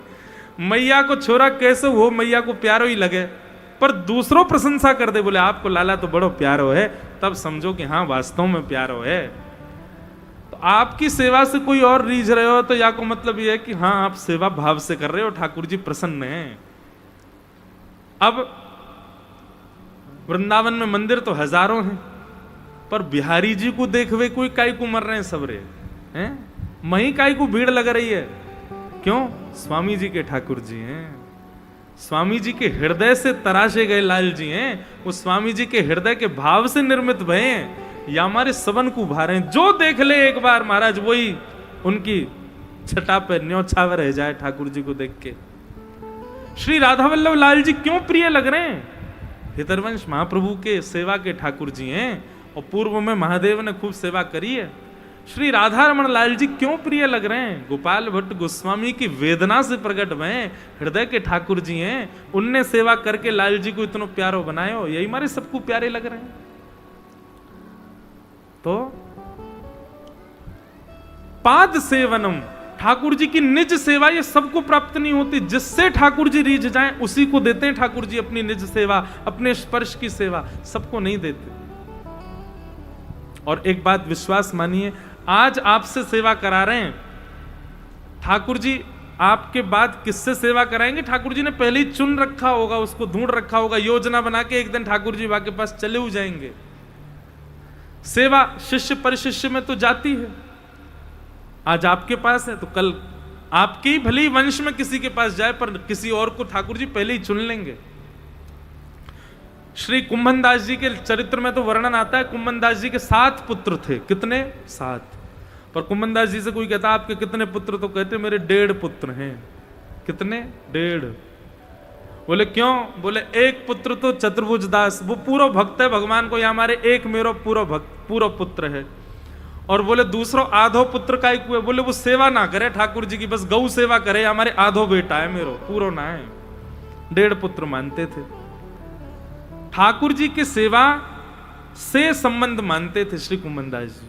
मैया को छोरा कैसे हो, मैया को प्यारो ही लगे, पर दूसरों प्रशंसा कर दे, बोले आपको लाला तो बड़ो प्यारो है, तब समझो कि हाँ वास्तव में प्यारो है। तो आपकी सेवा से कोई और रीझ रहे हो तो या को मतलब ये है कि हाँ आप सेवा भाव से कर रहे हो, ठाकुर जी प्रसन्न हैं। अब वृंदावन में मंदिर तो हजारों हैं, पर बिहारी जी को देखवे कोई काई को मर रहे हैं सबरे हैं, मही काई को भीड़ लग रही है, क्यों? स्वामी जी के ठाकुर जी हैं, स्वामी जी के हृदय से तराशे गए लाल जी हैं, वो स्वामी जी के हृदय के भाव से निर्मित भय हैं, या हमारे सबन को भारे हैं। जो देख ले एक बार महाराज वही उनकी छटा पे न्योछावर रह जाए ठाकुर जी को देख के। श्री राधा वल्लभ लाल जी क्यों प्रिय लग रहे हैं? हितरवंश महाप्रभु के सेवा के ठाकुर जी हैं, और पूर्व में महादेव ने खूब सेवा करी है। श्री राधा रमण लाल जी क्यों प्रिय लग रहे हैं? गोपाल भट्ट गोस्वामी की वेदना से प्रकट हुए हृदय के ठाकुर जी हैं, उनने सेवा करके लाल जी को इतना प्यारो बनाए हो, यही हमारे सबको प्यारे लग रहे हैं। तो पाद सेवनम, ठाकुर जी की निज सेवा, ये सबको प्राप्त नहीं होती। जिससे ठाकुर जी रीझ जाएं उसी को देते हैं ठाकुर जी अपनी निज सेवा, अपने स्पर्श की सेवा, सबको नहीं देते। और एक बात विश्वास मानिए, आज आपसे सेवा करा रहे हैं, ठाकुर जी आपके बाद किससे सेवा कराएंगे? ठाकुर जी ने पहले ही चुन रखा होगा, उसको ढूंढ रखा होगा, योजना बना के एक दिन ठाकुर जी के पास चले हो जाएंगे। सेवा शिष्य परिशिष्य में तो जाती है, आज आपके पास है तो कल आपके ही भले ही वंश में किसी के पास जाए, पर किसी और को ठाकुर जी पहले ही चुन लेंगे। श्री कुंभन दास जी के चरित्र में तो वर्णन आता है, कुंभन दास जी के 7 पुत्र थे। कितने? 7। पर कुंभन दास जी से कोई कहता आपके कितने पुत्र, तो कहते मेरे 1.5 पुत्र हैं। कितने? 1.5। बोले क्यों? बोले एक पुत्र तो चतुर्भुज दास, वो पूरा भक्त है भगवान को, या हमारे एक मेरो पूरा पुत्र है। और बोले दूसरो आधो पुत्र का एक, बोले वो सेवा ना करे ठाकुर जी की, बस गौ सेवा करे, हमारे आधो बेटा है मेरो, पूरा ना है। 1.5 पुत्र मानते थे, ठाकुर जी की सेवा से संबंध मानते थे श्री कुंभनदास जी।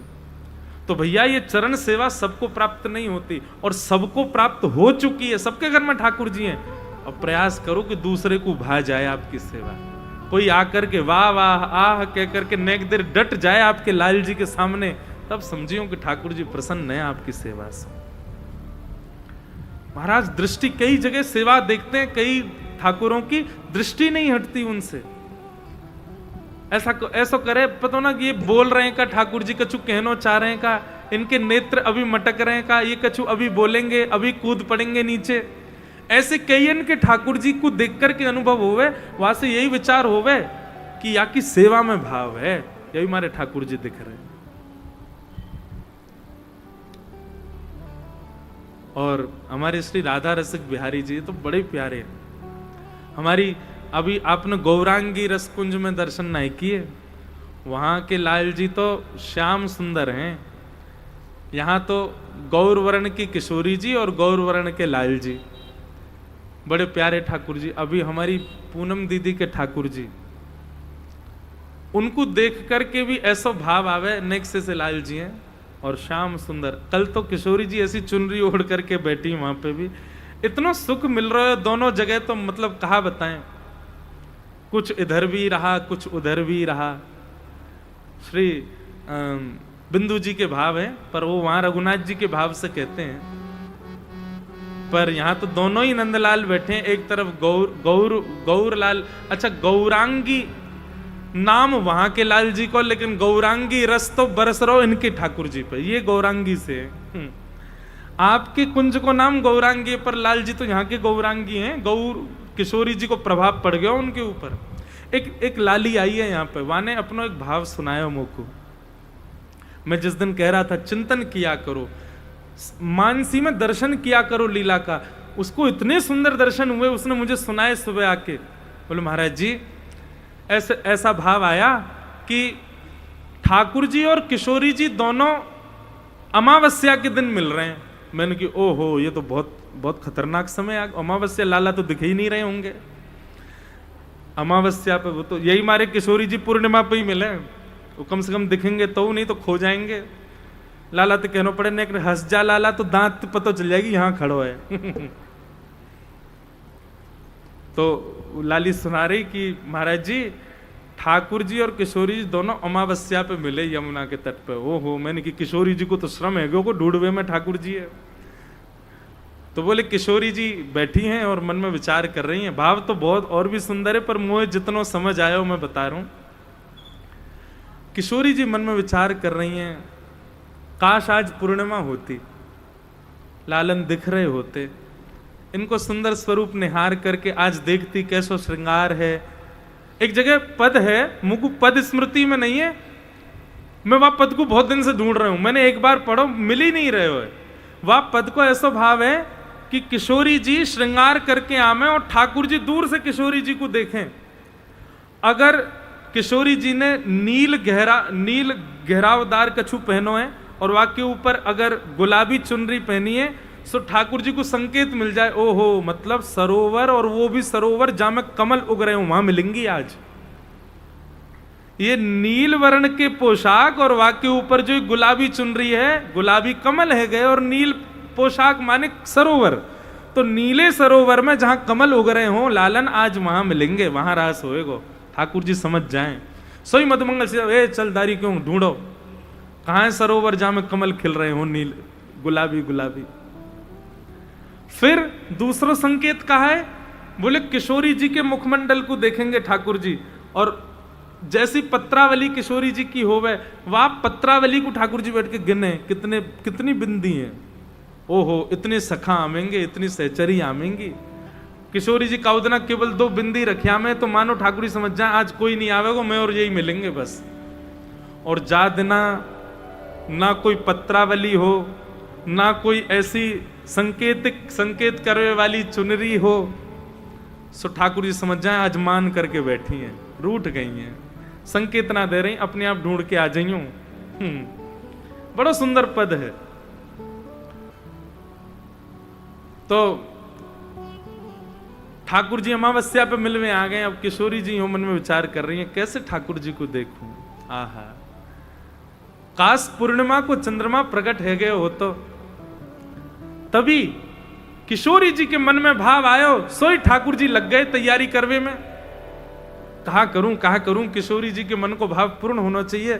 तो भैया ये चरण सेवा सबको प्राप्त नहीं होती, और सबको प्राप्त हो चुकी है, सबके घर में ठाकुर जी हैं। अब प्रयास करो कि दूसरे को भा जाए आपकी सेवा, कोई आकर के वाह वाह आह कह करके नेक देर डट जाए आपके लाल जी के सामने, तब समझियो कि ठाकुर जी प्रसन्न है आपकी सेवा से। महाराज दृष्टि कई जगह सेवा देखते हैं, कई ठाकुरों की दृष्टि नहीं हटती उनसे। ऐसा करे, पता ना कि ये बोल रहे हैं का ठाकुर जी कछु कहनो चाह रहे हैं का, इनके नेत्र अभी मटक रहे हैं का, ये कछु अभी बोलेंगे, अभी कूद पड़ेंगे नीचे। ऐसे कईयन के ठाकुर जी को देख कर के अनुभव होवे, वहां से यही विचार होवे कि या की सेवा में भाव है, यही हमारे ठाकुर जी दिख रहे हैं। और हमारे श्री राधा रसिक बिहारी जी तो बड़े प्यारे हैं। हमारी अभी आपने गौरांगी रसकुंज में दर्शन नहीं किए, वहां के लाल जी तो श्याम सुंदर हैं। यहाँ तो गौर वर्ण की किशोरी जी और गौर वर्ण के लाल जी, बड़े प्यारे ठाकुर जी। अभी हमारी पूनम दीदी के ठाकुर जी, उनको देख करके भी ऐसा भाव आवे, नेक्स्ट से लाल जी हैं और श्याम सुंदर। कल तो किशोरी जी ऐसी चुनरी ओढ़ करके बैठी, वहां पे भी इतना सुख मिल रहा है दोनों जगह, तो मतलब कहा बताएं, कुछ इधर भी रहा कुछ उधर भी रहा। श्री बिंदु जी के भाव हैं, पर वो वहां रघुनाथ जी के भाव से कहते हैं। पर यहाँ तो दोनों ही नंदलाल बैठे हैं, एक तरफ गौर लाल, अच्छा गौरांगी नाम वहां के लाल जी को, लेकिन गौरांगी रस तो बरस रहो इनके ठाकुर जी पे, ये गौरांगी से है। आपके कुंज को नाम गौरांगी, पर लाल जी तो यहाँ के गौरांगी हैं। गौर किशोरी जी को प्रभाव पड़ गया उनके ऊपर। एक लाली आई है यहाँ पे, वाने अपना एक भाव सुनाया मुझको। मैं जिस दिन कह रहा था चिंतन किया करो, मानसी में दर्शन किया करो लीला का, उसको इतने सुंदर दर्शन हुए, उसने मुझे सुनाए सुबह आके, बोले महाराज जी ऐसा भाव आया कि ठाकुर जी और किशोरी जी दोनों अमावस्या के दिन मिल रहे हैं। मैंने कि ओहो, ये तो बहुत बहुत खतरनाक समय आ, अमावस्या लाला तो दिख ही नहीं रहे होंगे अमावस्या पे। वो तो यही मारे किशोरी जी पूर्णिमा पे ही मिले, वो कम से कम दिखेंगे तो, नहीं तो खो जाएंगे। लाला तो कहना पड़े ने हंस जा लाला, तो दांत पता चल जाएगी यहाँ खड़ो है। तो लाली सुना रही कि महाराज जी ठाकुर जी और किशोरी जी दोनों अमावस्या पे मिले यमुना के तट पे। ओहो, मैंने कि किशोरी जी को तो श्रम है को ढूंढवे में ठाकुर जी है। तो बोले किशोरी जी बैठी हैं और मन में विचार कर रही हैं। भाव तो बहुत और भी सुंदर है, पर मुझे जितना समझ आया हो मैं बता रहा हूं। किशोरी जी मन में विचार कर रही हैं, काश आज पूर्णिमा होती, लालन दिख रहे होते, इनको सुंदर स्वरूप निहार करके आज देखती कैसो श्रृंगार है। एक जगह पद है, मुझको पद स्मृति में नहीं है, मैं वह पद को बहुत दिन से ढूंढ रहा हूं, मैंने एक बार पढ़ो मिल ही नहीं रहे हो। वह पद को ऐसा भाव है कि किशोरी जी श्रृंगार करके आवे और ठाकुर जी दूर से किशोरी जी को देखें। अगर किशोरी जी ने नील गहरावदार कछु पहनो है और वाके ऊपर अगर गुलाबी चुनरी पहनी है, तो ठाकुर जी को संकेत मिल जाए, ओहो मतलब सरोवर, और वो भी सरोवर जहां में कमल उग रहे हो वहां मिलेंगी आज। ये नील वर्ण के पोशाक और वाके ऊपर जो गुलाबी चुनरी है, गुलाबी कमल है गए, और नील पोशाक माने सरोवर, तो नीले सरोवर में जहां कमल उग रहे हो लालन आज वहां मिलेंगे, वहां रास होएगा। ठाकुर जी समझ जाएं। सोई मधुमंगल से चल दारी क्यों ढूंढो, कहां है सरोवर जहां में कमल खिल रहे हो नील गुलाबी गुलाबी। फिर दूसरा संकेत कहा है, बोले किशोरी जी के मुखमंडल को देखेंगे ठाकुर जी, और जैसी पत्रावली किशोरी जी की होवे, वह पत्रावली को ठाकुर जी बैठ के गिने कितनी बिंदी हैं। ओहो, इतने सखा आमेंगे, इतनी सहचरी आमेंगी। किशोरी जी का उदना केवल 2 बिंदी रखिया में, तो मानो ठाकुर जी समझ जाए आज कोई नहीं आवेगा, मैं और यही मिलेंगे बस। और जा दिना ना कोई पत्रावली हो, ना कोई ऐसी संकेत करने वाली चुनरी हो, सो ठाकुर जी समझ जाए आज मान करके बैठी हैं, रूठ गई हैं, संकेत ना दे रही, अपने आप ढूंढ के आ जाइयो। बड़ा सुंदर पद है। तो ठाकुर जी अमावस्या पे मिलने आ गए। अब किशोरी जी हो मन में विचार कर रही हैं, कैसे ठाकुर जी को देखूं। आहा, काश पूर्णिमा को चंद्रमा प्रकट है गए हो तो। तभी किशोरी जी के मन में भाव आयो, सोई ठाकुर जी लग गए तैयारी करवे में। कहा करूं, किशोरी जी के मन को भाव पूर्ण होना चाहिए।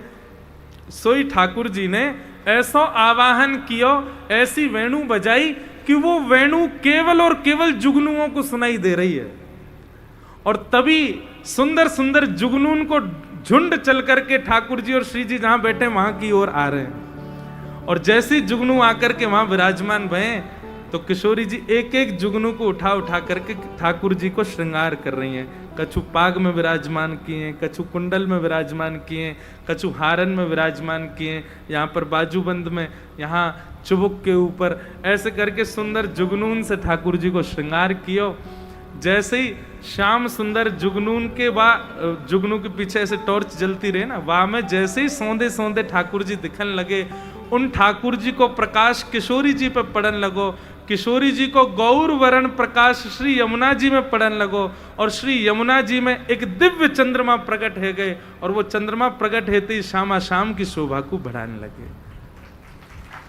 सोई ठाकुर जी ने ऐसा आवाहन किया, ऐसी वेणु बजाई कि वो वेणु केवल और केवल जुगनुओं को सुनाई दे रही है। और तभी सुंदर सुंदर जुगनून को झुंड चल करके ठाकुर जी और श्री जी जहां बैठे वहां की ओर आ रहे हैं। और जैसे ही जुगनू आकर के वहां विराजमान भये तो किशोरी जी एक एक जुगनू को उठा उठा करके ठाकुर जी को श्रृंगार कर रही हैं। कछु पाग में विराजमान किए, कछु कुंडल में विराजमान किए, कछु हारन में विराजमान किए, यहाँ पर बाजूबंद में, यहाँ चुबुक के ऊपर, ऐसे करके सुंदर जुगनून से ठाकुर जी को श्रृंगार कियो। जैसे ही श्याम सुंदर जुगनून के जुगनू के पीछे ऐसे टॉर्च जलती रहे ना, वहां में जैसे ही सौंदे सौंदे ठाकुर जी दिखने लगे, उन ठाकुर जी को प्रकाश किशोरी जी पे पड़न लगो, किशोरी जी को गौर वरण प्रकाश श्री यमुना जी में पड़न लगो, और श्री यमुना जी में एक दिव्य चंद्रमा प्रकट हो गए, और वो चंद्रमा प्रकट होते ही श्यामा श्याम की शोभा को बढ़ाने लगे।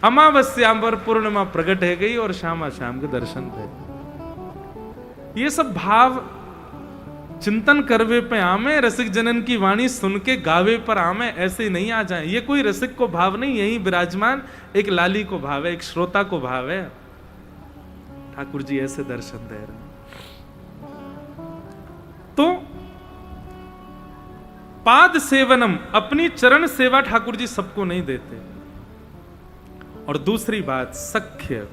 अमावस्या पर पूर्णिमा प्रकट हो गई और श्यामा श्याम के दर्शन थे। ये सब भाव चिंतन करवे पे आमे, रसिक जनन की वाणी सुन के गावे पर आमे, ऐसे नहीं आ जाए। ये कोई रसिक को भाव नहीं, यही विराजमान एक लाली को भाव है, एक श्रोता को भाव है। ठाकुर जी ऐसे दर्शन दे रहे। तो पाद सेवनम, अपनी चरण सेवा ठाकुर जी सबको नहीं देते। और दूसरी बात सख्य,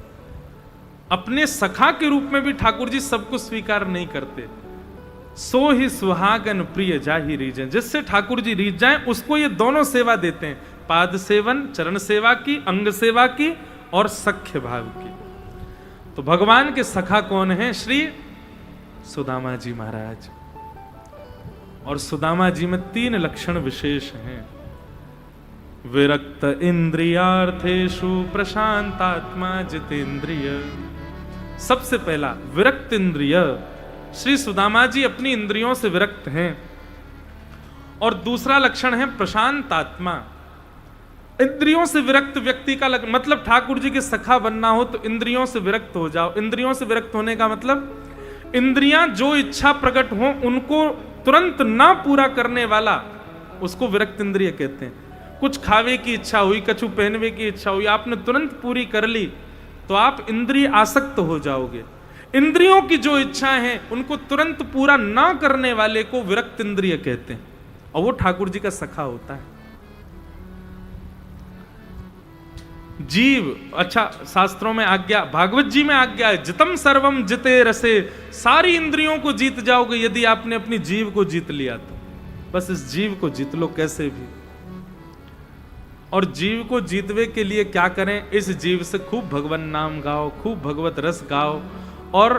अपने सखा के रूप में भी ठाकुर जी सबको स्वीकार नहीं करते। सो ही सुहागन प्रिय जाहि रीजन, जिससे ठाकुर जी रीझ जाएं उसको ये दोनों सेवा देते हैं, पाद सेवन, चरण सेवा की, अंग सेवा की और सख्य भाव की। तो भगवान के सखा कौन है? श्री सुदामा जी महाराज। और सुदामा जी में 3 लक्षण विशेष हैं। विरक्त इंद्रियार्थेषु प्रशांतात्मा जितेंद्रिय। सबसे पहला विरक्त इंद्रिय, श्री सुदामा जी अपनी इंद्रियों से विरक्त हैं। और दूसरा लक्षण है प्रशांत आत्मा। इंद्रियों से विरक्त व्यक्ति का मतलब ठाकुर जी के सखा बनना हो तो इंद्रियों से विरक्त हो जाओ। इंद्रियों से विरक्त होने का मतलब इंद्रियां जो इच्छा प्रकट हो उनको तुरंत ना पूरा करने वाला, उसको विरक्त इंद्रिय कहते हैं। कुछ खावे की इच्छा हुई, कछु पहनवे की इच्छा हुई, आपने तुरंत पूरी कर ली तो आप इंद्रिय आसक्त हो जाओगे। इंद्रियों की जो इच्छा है उनको तुरंत पूरा ना करने वाले को विरक्त इंद्रिय कहते हैं, और वो ठाकुर जी का सखा होता है। जीव, अच्छा शास्त्रों में आज्ञा, भागवत जी में आज्ञा है, जितम सर्वम जिते रसे, सारी इंद्रियों को जीत जाओगे यदि आपने अपनी जीव को जीत लिया तो। बस इस जीव को जीत लो कैसे भी। और जीव को जीतवे के लिए क्या करें? इस जीव से खूब भगवत नाम गाओ, खूब भगवत रस गाओ, और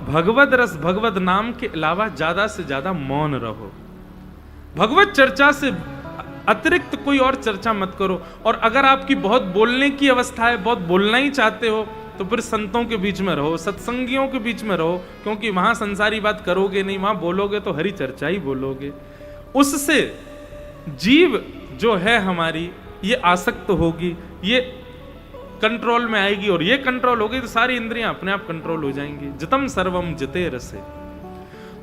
भगवत रस भगवत नाम के अलावा ज्यादा से ज्यादा मौन रहो। भगवत चर्चा से अतिरिक्त कोई और चर्चा मत करो। और अगर आपकी बहुत बोलने की अवस्था है, बहुत बोलना ही चाहते हो, तो फिर संतों के बीच में रहो, सत्संगियों के बीच में रहो, क्योंकि वहां संसारी बात करोगे नहीं, वहां बोलोगे तो हरी चर्चा ही बोलोगे। उससे जीव जो है हमारी ये आसक्त होगी, ये कंट्रोल में आएगी, और ये कंट्रोल होगी तो सारी इंद्रियां अपने आप कंट्रोल हो जाएंगी। जितम सर्वम जिते रसे।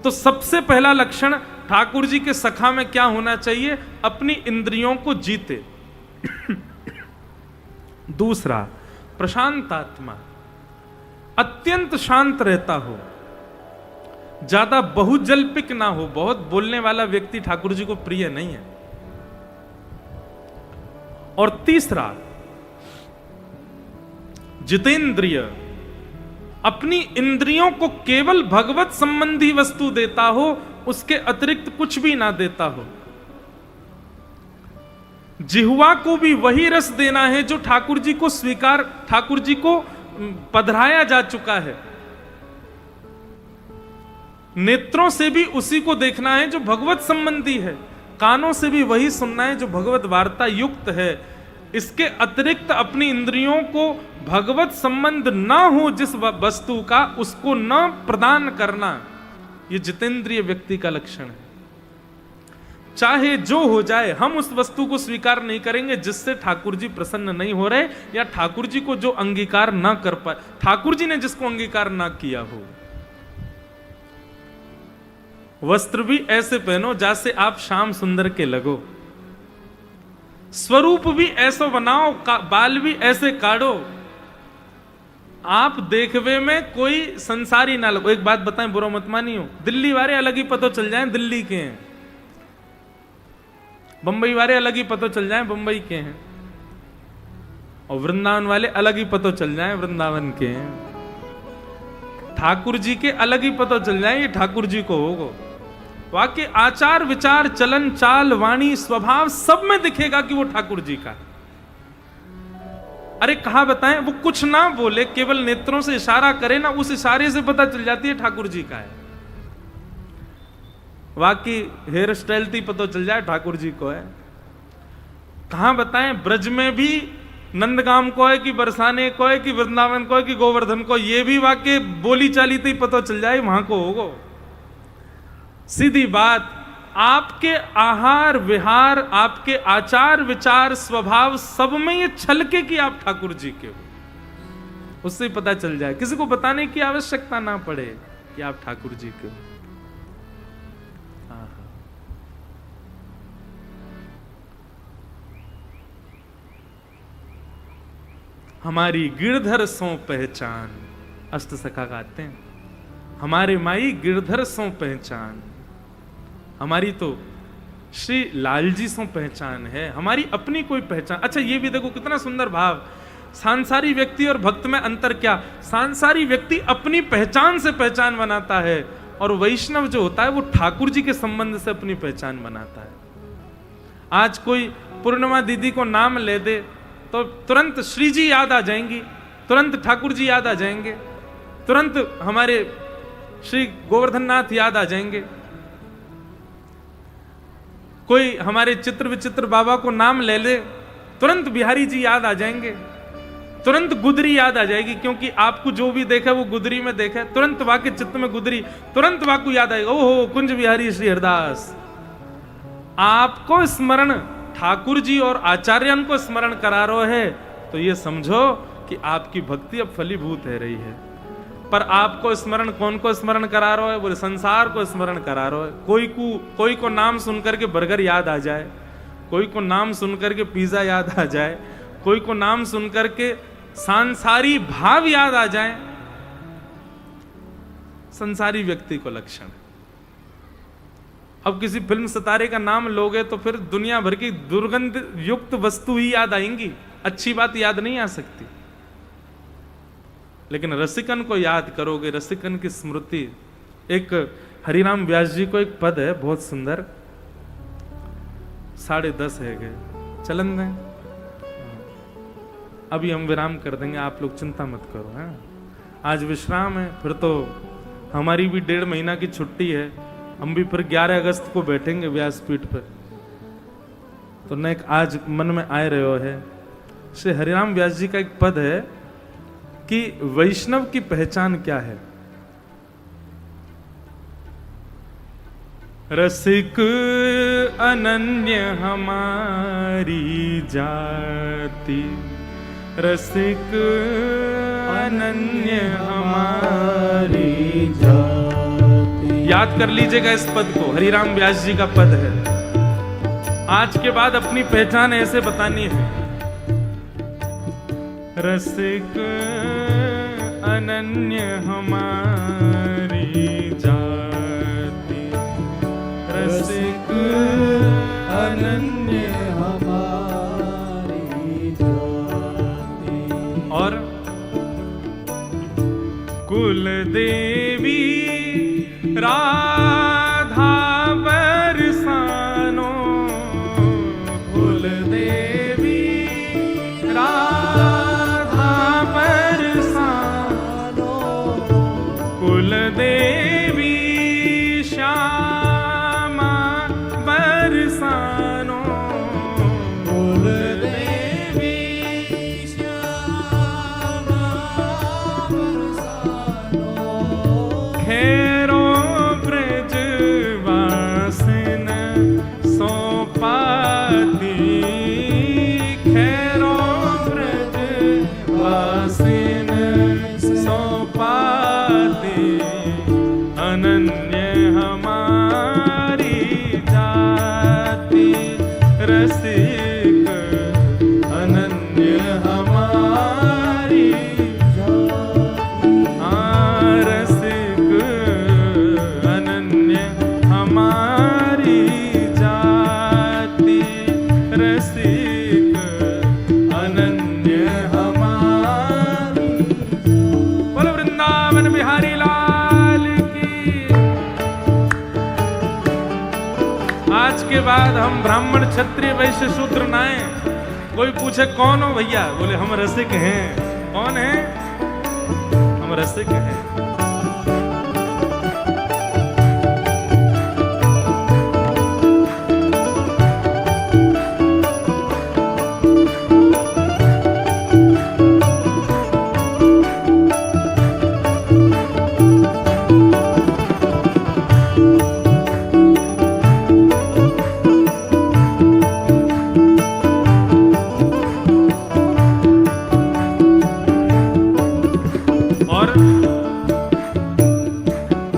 तो सबसे पहला लक्षण ठाकुर जी के सखा में क्या होना चाहिए? अपनी इंद्रियों को जीते। दूसरा प्रशांत आत्मा, अत्यंत शांत रहता हो, ज्यादा बहुजल्पिक ना हो। बहुत बोलने वाला व्यक्ति ठाकुर जी को प्रिय नहीं है। और तीसरा जितेंद्रिय, अपनी इंद्रियों को केवल भगवत संबंधी वस्तु देता हो, उसके अतिरिक्त कुछ भी ना देता हो। जिह्वा को भी वही रस देना है जो ठाकुर जी को स्वीकार, ठाकुर जी को पधराया जा चुका है। नेत्रों से भी उसी को देखना है जो भगवत संबंधी है, कानों से भी वही सुनना है जो भगवत वार्ता युक्त है। इसके अतिरिक्त अपनी इंद्रियों को भगवत संबंध ना हो जिस वस्तु का, उसको न प्रदान करना, यह जितेंद्रिय व्यक्ति का लक्षण है। चाहे जो हो जाए, हम उस वस्तु को स्वीकार नहीं करेंगे जिससे ठाकुर जी प्रसन्न नहीं हो रहे, या ठाकुर जी को जो अंगीकार ना कर पाए, ठाकुर जी ने जिसको अंगीकार ना किया हो। वस्त्र भी ऐसे पहनो जैसे आप श्याम सुंदर के लगो, स्वरूप भी ऐसा बनाओ, बाल भी ऐसे काटो, आप देखवे में कोई संसारी ना लगो। एक बात बताएं, बुरा मत मानियो, दिल्ली वाले अलग ही पता चल जाएं दिल्ली के हैं। बंबई वाले अलग ही पता चल जाए बंबई के हैं, और वृंदावन वाले अलग ही पता चल जाए वृंदावन के हैं। ठाकुर जी के अलग ही पता चल जाए ये ठाकुर जी को होगा। वाकई आचार विचार चलन चाल वाणी स्वभाव सब में दिखेगा कि वो ठाकुर जी का है। अरे कहा बताएं, वो कुछ ना बोले, केवल नेत्रों से इशारा करे ना, उस इशारे से पता चल जाती है ठाकुर जी का है। वाकई हेयर स्टाइल थी पता चल जाए ठाकुर जी को है। कहां बताएं, ब्रज में भी नंदगाम को है कि बरसाने को है कि वृंदावन को है कि गोवर्धन को, ये भी वाकई बोली चाली थी पता चल जाए वहां को होगा। सीधी बात, आपके आहार विहार, आपके आचार विचार स्वभाव सब में ये छलके कि आप ठाकुर जी के हो, उससे पता चल जाए, किसी को बताने की आवश्यकता ना पड़े कि आप ठाकुर जी के हो। हमारी गिरधर सो पहचान, अष्ट सखा गाते हैं, हमारे माई गिरधर सो पहचान, हमारी तो श्री लाल जी सो पहचान है, हमारी अपनी कोई पहचान। अच्छा ये भी देखो कितना सुंदर भाव, सांसारी व्यक्ति और भक्त में अंतर क्या, सांसारी व्यक्ति अपनी पहचान से पहचान बनाता है, और वैष्णव जो होता है वो ठाकुर जी के संबंध से अपनी पहचान बनाता है। आज कोई पूर्णिमा दीदी को नाम ले दे तो तुरंत श्री जी याद आ जाएंगी, तुरंत ठाकुर जी याद आ जाएंगे, तुरंत हमारे श्री गोवर्धन नाथ याद आ जाएंगे। कोई हमारे चित्र विचित्र बाबा को नाम ले ले, तुरंत बिहारी जी याद आ जाएंगे, तुरंत गुदरी याद आ जाएगी, क्योंकि आपको जो भी देखा वो गुदरी में देखा, तुरंत वाके चित्त में गुदरी, तुरंत वाकु याद आएगा, ओहो कुंज बिहारी श्री हरदास। आपको स्मरण ठाकुर जी और आचार्यन को स्मरण करा रहे है, तो ये समझो कि आपकी भक्ति अब फलीभूत है रही है। पर आपको स्मरण कौन को स्मरण करा रहा है, बोले संसार को स्मरण करा रहा है। कोई को नाम सुनकर के बर्गर याद आ जाए, कोई को नाम सुनकर के पिज्जा याद आ जाए, कोई को नाम सुनकर के सांसारी भाव याद आ जाए, संसारी व्यक्ति को लक्षण। अब किसी फिल्म सितारे का नाम लोगे तो फिर दुनिया भर की दुर्गंध युक्त वस्तु ही याद आएंगी, अच्छी बात याद नहीं आ सकती। लेकिन रसिकन को याद करोगे, रसिकन की स्मृति। एक हरिराम व्यास जी को एक पद है बहुत सुंदर, 10:30 है गए, चलन में अभी हम विराम कर देंगे, आप लोग चिंता मत करो। हैं आज विश्राम है, फिर तो हमारी भी 1.5 महीना की छुट्टी है, हम भी फिर 11 अगस्त को बैठेंगे व्यासपीठ पर। तो न एक आज मन में आए रहे है, श्री हरिराम व्यास जी का एक पद है कि वैष्णव की पहचान क्या है। रसिक अनन्य हमारी जाति, रसिक अनन्य हमारी जाति। याद कर लीजिएगा इस पद को, हरिराम व्यास जी का पद है। आज के बाद अपनी पहचान ऐसे बतानी है, रसिक अनन्य हमारी जाति, रसिक अनन्य हमारी जाति। और कुल देवी राधा बरसानो, कुल देवी राधा बरसानो, कुल देवी श्यामा बरसानो, कुल देवी श्यामा बरसानो। खैरो ब्रजवासिन सौपाती, बाद हम ब्राह्मण क्षत्रिय वैश्य शूद्र नाय। कोई पूछे कौन हो भैया, बोले हम रसिक हैं। कौन है? हम रसिक हैं।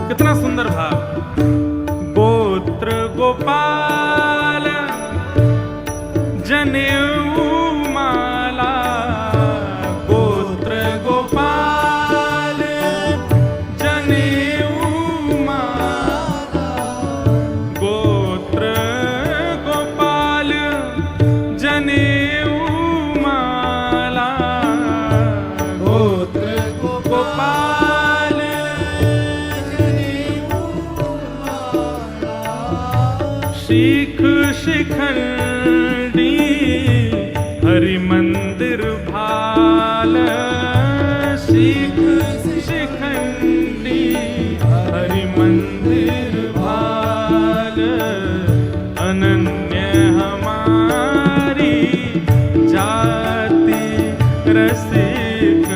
कितना सुंदर भाव। गोत्र गोपाल जनेऊ माला, गोत्र गोपाल जनेऊ माला, गोत्र गोपाल जनेऊ माला, गोत्र गोपाल शिख शिखंडी हरि मंदिर भाल, शिख शिखंडी हरि मंदिर भाल, अनन्य हमारी जाति रसिक,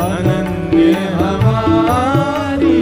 अनन्य हमारी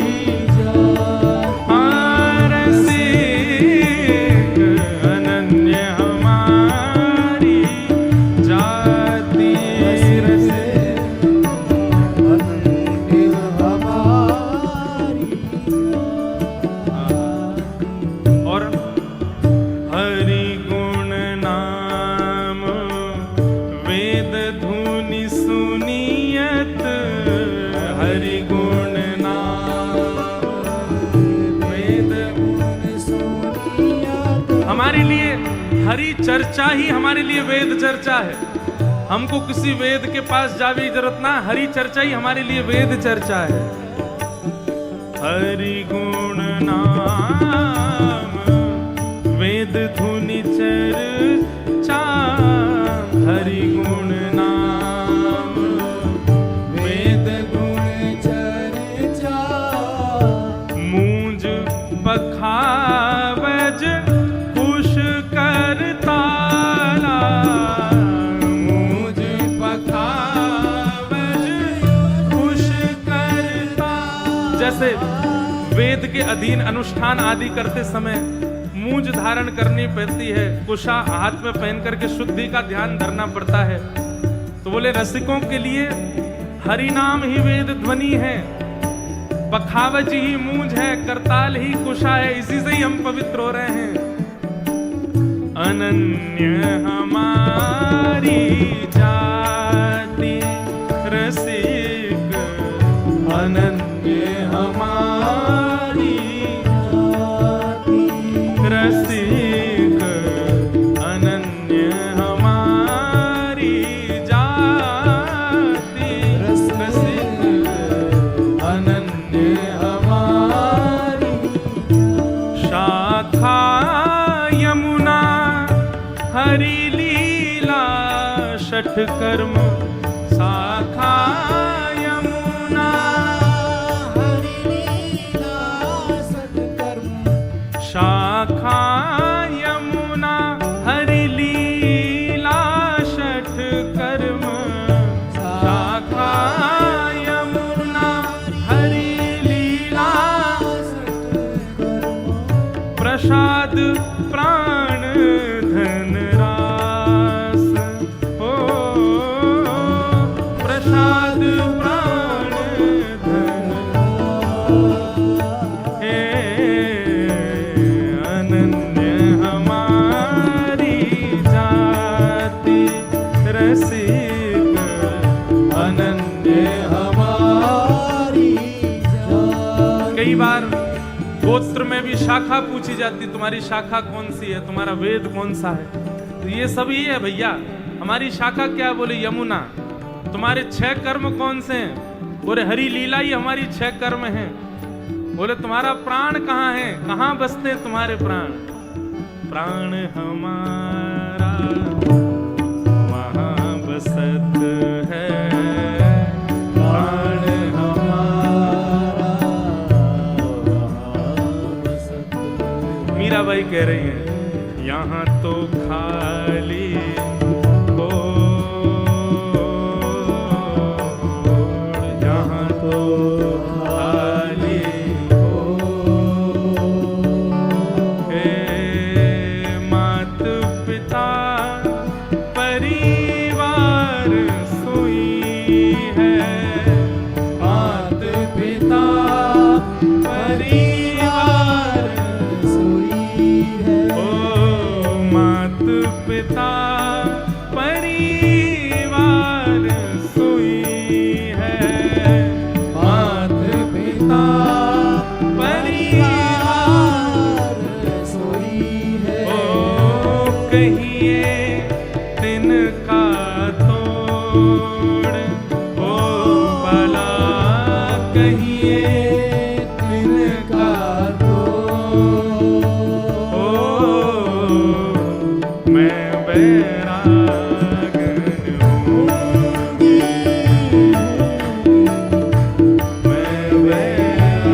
हमारे लिए हरि चर्चा ही हमारे लिए वेद चर्चा है। हमको किसी वेद के पास जावे जरूरत ना, हरि चर्चा ही हमारे लिए वेद चर्चा है। हरि गुण नाम वेद धुनि चर्चा, हरि गुण नाम वेद गुण चर्चा, मूंज बखावज कुश करताला, मूंज बखावज कुश करता। जैसे वेद के अधीन अनुष्ठान आदि करते समय मूंज धारण करनी पड़ती है, कुशा हाथ में पहन करके शुद्धि का ध्यान धरना पड़ता है। तो बोले रसिकों के लिए हरि नाम ही वेद ध्वनि है, बखावज ही मूंज है, करताल ही कुशा है, इसी से ही हम पवित्र हो रहे हैं। अनन्य हमारी जाति रसिक, अनन्य हमारी जाति रसिक, अनन्य हमारी जाति रसिक, अनन्य हमारी शाखा यमुना हरि लीला शठ कर्म, शाखा यमुना हरि लीला शठ कर्म, शाखा यमुना हरि लीला शठ कर्म, शाखा यमुना हरि लीला शठ कर्म, प्रसाद प्राण धन रास, हो प्रसाद प्राण धन हे, अनन्य हमारी जाति रसिक, अनन्य हमारी जाति। कई बार गोत्र में भी शाखा पूछी जाती, तुम्हारी शाखा कौन सी है, तुम्हारा वेद कौन सा है। तो ये सब ही है भैया। हमारी शाखा क्या? बोले यमुना। तुम्हारे 6 कर्म कौन से हैं? बोले हरि लीला ही हमारी 6 कर्म हैं। बोले तुम्हारा प्राण कहाँ है, कहाँ बसते हैं तुम्हारे प्राण? प्राण हमारा वहाँ बसत है, प्राण हमारा बसत है। मीराबाई कह रही हैं यहाँ तो खाली हो, यहाँ तो खाली हे मात पिता परिवार सोई है, मात पिता परिवार सोई है। ओ मात पिता परिवार सोई है, मात पिता परिवार सोई है। ओ कहिए तिनका तोड़, ओ भला कहिए तिनका तोड़, ओ मैं बैरागन हूँ, मैं बैरागन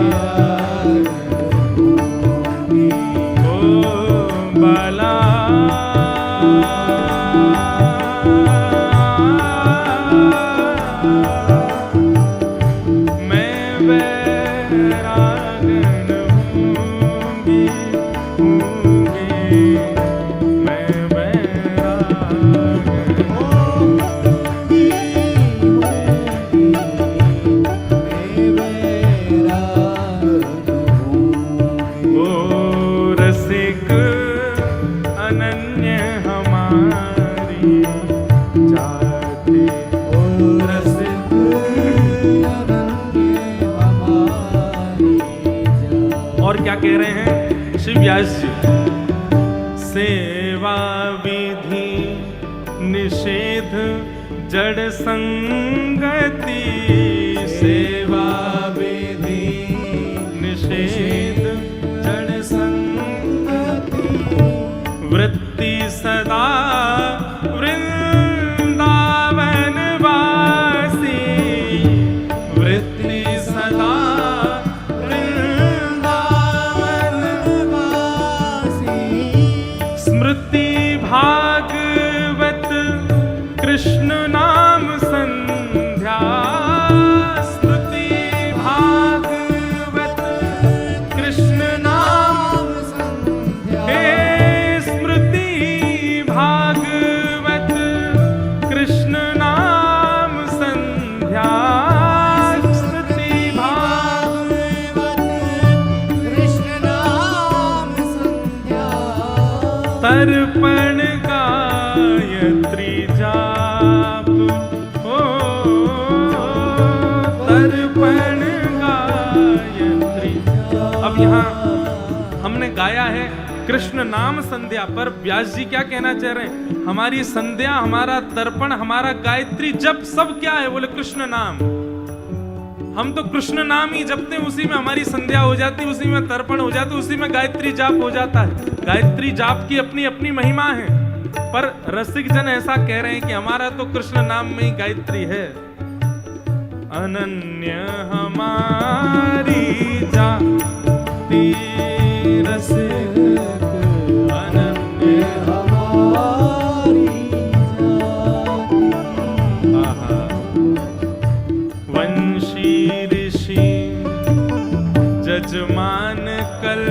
ओ भला मैं बैरागन हूँगी, मैं बैरागन ओ रसिक अनन्य हमारी जाति, और क्या कह रहे हैं श्री व्यास जी, सेवा विधि निषेध जड़ संगति, सेवा विधि निषेध जड़ संगति, वृत्ति सदा वृंदावन वासी, वृत्ति सदा वृंदावन वासी, स्मृति भागवत कृष्ण नाम संध्या, स्मृति भागवत कृष्ण नाम संध्या, हे स्मृति भागवत कृष्ण नाम संध्या, स्मृति भागवत कृष्ण नाम संध्या, तर्पण गायत्री जाप, ओ तर्पण गायत्री। अब यहाँ हमने गाया है कृष्ण नाम संध्या, पर व्यास जी क्या कहना चाह रहे हैं, हमारी संध्या, हमारा तर्पण, हमारा गायत्री जप सब क्या है, बोले कृष्ण नाम। हम तो कृष्ण नाम ही जपते हैं, उसी में हमारी संध्या हो जाती, उसी में तर्पण हो जाती, उसी में गायत्री जाप हो जाता है। गायत्री जाप की अपनी अपनी महिमा है, पर रसिक जन ऐसा कह रहे हैं कि हमारा तो कृष्ण नाम में ही गायत्री है। अनन्य हमारी जाति रसिक, अनन्य हमारी जाति, आहा। वंशी ऋषि जजमान कल